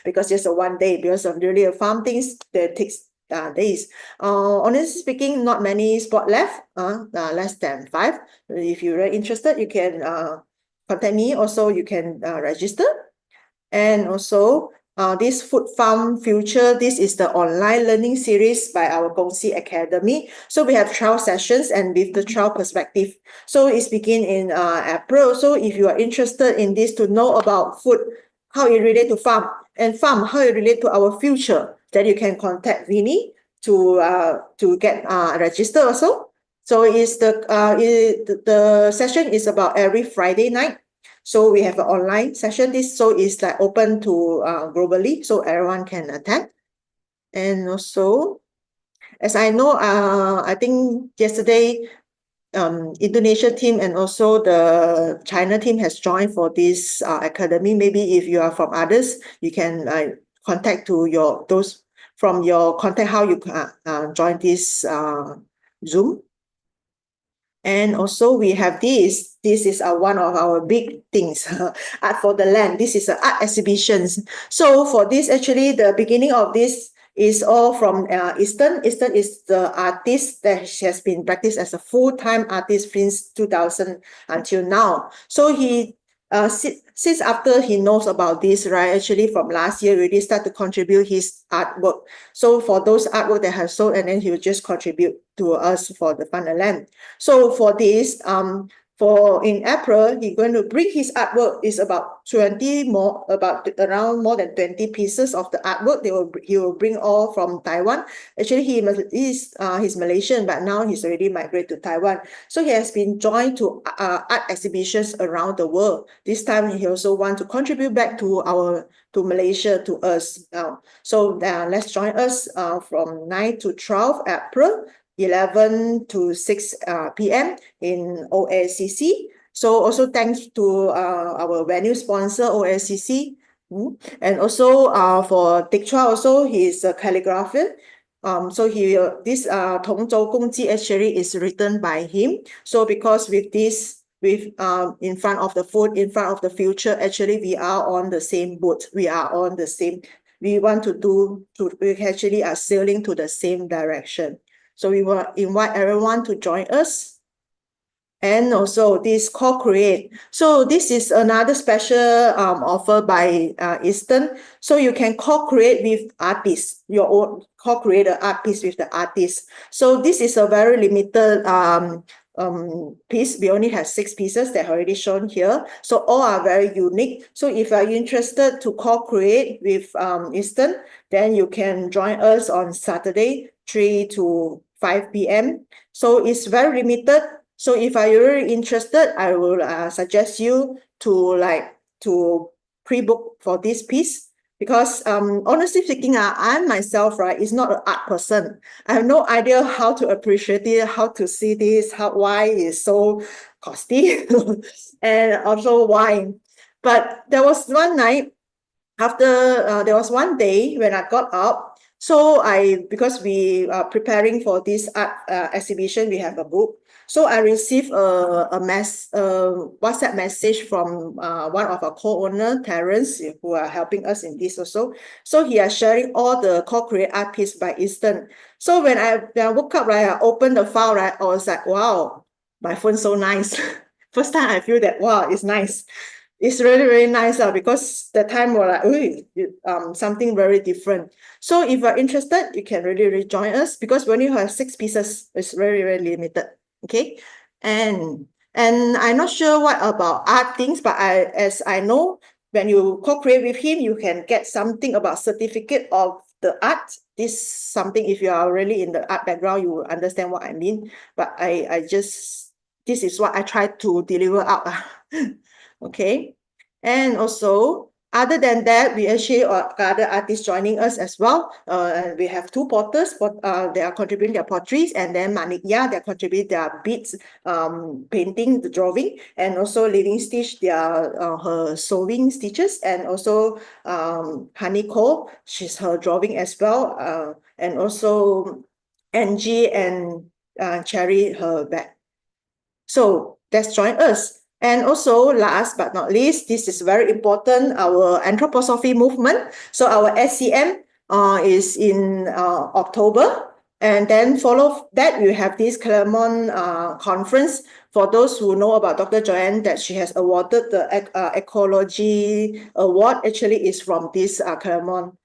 because it's a one day, because of really a farm things that takes days. Honestly speaking, not many spot left, less than 5. If you're really interested, you can contact me. Also, you can register. And also, this Food Farm Future, this is the online learning series by our Kongsi Academy. So we have 12 sessions and with the 12 perspective. So it's begin in April. So if you are interested in this, to know about food, how it relate to farm, and farm, how it relate to our future, then you can contact Vinny to get registered also. So the session is about every Friday night. So we have an online session. This so it's like open to globally, so everyone can attend. And also, as I know, I think yesterday, Indonesia team and also the China team has joined for this academy. Maybe if you are from others, you can contact to those from your contact how you can join this Zoom. And also we have this. This is one of our big things, Art for the Land. This is art exhibitions. So for this, actually, the beginning of this is all from Easton. Easton is the artist that has been practiced as a full-time artist since 2000 until now. So he since after he knows about this, right, actually from last year, really start to contribute his artwork. So for those artwork that have sold, and then he will just contribute to us for the Farmland. So for this, for in April, he's going to bring his artwork. Is about 20 more, about around more than 20 pieces of the artwork. He will bring all from Taiwan. Actually, he's Malaysian, but now he's already migrated to Taiwan. So he has been joined to art exhibitions around the world. This time he also want to contribute back to Malaysia, to us now. So let's join us from 9 to 12 April. 11 to 6 p.m. in OACC. So also thanks to our venue sponsor, OACC. And also for Teck Chua also, he's a calligrapher. So this Tongzhou Kongsi actually is written by him. So because with this, in front of the food, in front of the future, actually we are on the same boat. We are on the same, we actually are sailing to the same direction. So we will invite everyone to join us. And also this co-create. So this is another special offer by Easton. So you can co-create with artists, your own co-create an art piece with the artist. So this is a very limited piece. We only have 6 pieces that are already shown here. So all are very unique. So if you are interested to co-create with Easton, then you can join us on Saturday, 3 to 5 p.m. So it's very limited. So if you're really interested, I will suggest you to pre-book for this piece. Because honestly speaking, I myself, right, is not an art person. I have no idea how to appreciate it, how to see this, why it's so costly, and also why. But there was one night after, there was one day when I got up. So because we are preparing for this art exhibition, we have a book. So I received a WhatsApp message from one of our co-owner, Terence, who are helping us in this also. So he is sharing all the co-create art piece by Easton. So when I woke up, right, I opened the file, right, I was like, wow, my phone's so nice. First time I feel that, wow, it's nice. It's really, really nice because the time we're like, something very different. So if you're interested, you can really join us because when you have 6 pieces, it's very, very limited. Okay. And I'm not sure what about art things, but as I know, when you co-create with him, you can get something about certificate of the art. This something, if you are really in the art background, you will understand what I mean. But this is what I try to deliver out. Okay. And also, other than that, we actually got other artists joining us as well. And we have 2 potters, they are contributing their potteries, and then Manikya, they're contributing their beads, painting, the drawing, and also Living Stitch, her sewing stitches, and also Haniko, she's her drawing as well, and also Angie and Cherry, her bag. So let's join us. And also, last but not least, this is very important, our anthroposophy movement. So our SCM is in October. And then follow that, we have this Claremont conference. For those who know about Dr. Joanne, that she has awarded the Ecology Award, actually is from this Claremont.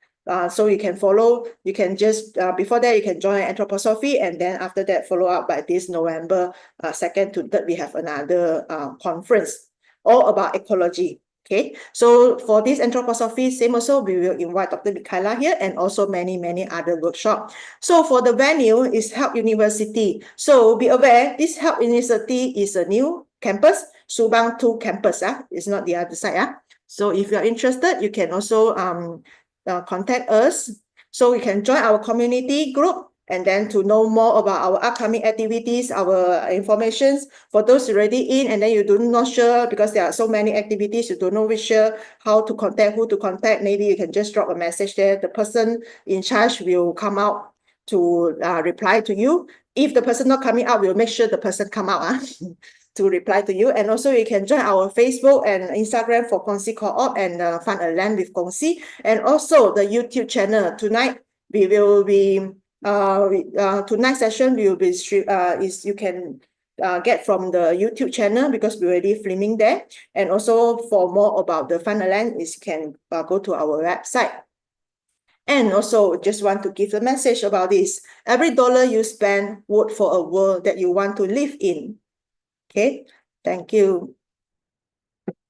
So you can follow, you can just, before that, you can join anthroposophy, and then after that, follow up by this November 2nd to 3rd, we have another conference all about ecology. Okay, so for this anthroposophy, same also, we will invite Dr. Mikaela here and also many, many other workshops. So for the venue is Help University. So be aware, this Help University is a new campus. Subang 2 campus. It's not the other side. So if you're interested, you can also contact us. So you can join our community group, and then to know more about our upcoming activities, our informations for those already in, and then you do not sure because there are so many activities, you don't know how to contact, who to contact. Maybe you can just drop a message there. The person in charge will come out to reply to you. If the person not coming out, we'll make sure the person come out to reply to you. And also you can join our Facebook and Instagram for Kongsi Co-op and Farmland with Kongsi, and also the YouTube channel. Tonight we will be tonight's session will be you can get from the YouTube channel because we're already filming there. And also for more about the Farmland, you can go to our website. And also just want to give a message about this. Every dollar you spend, vote for a world that you want to live in. Okay, thank you.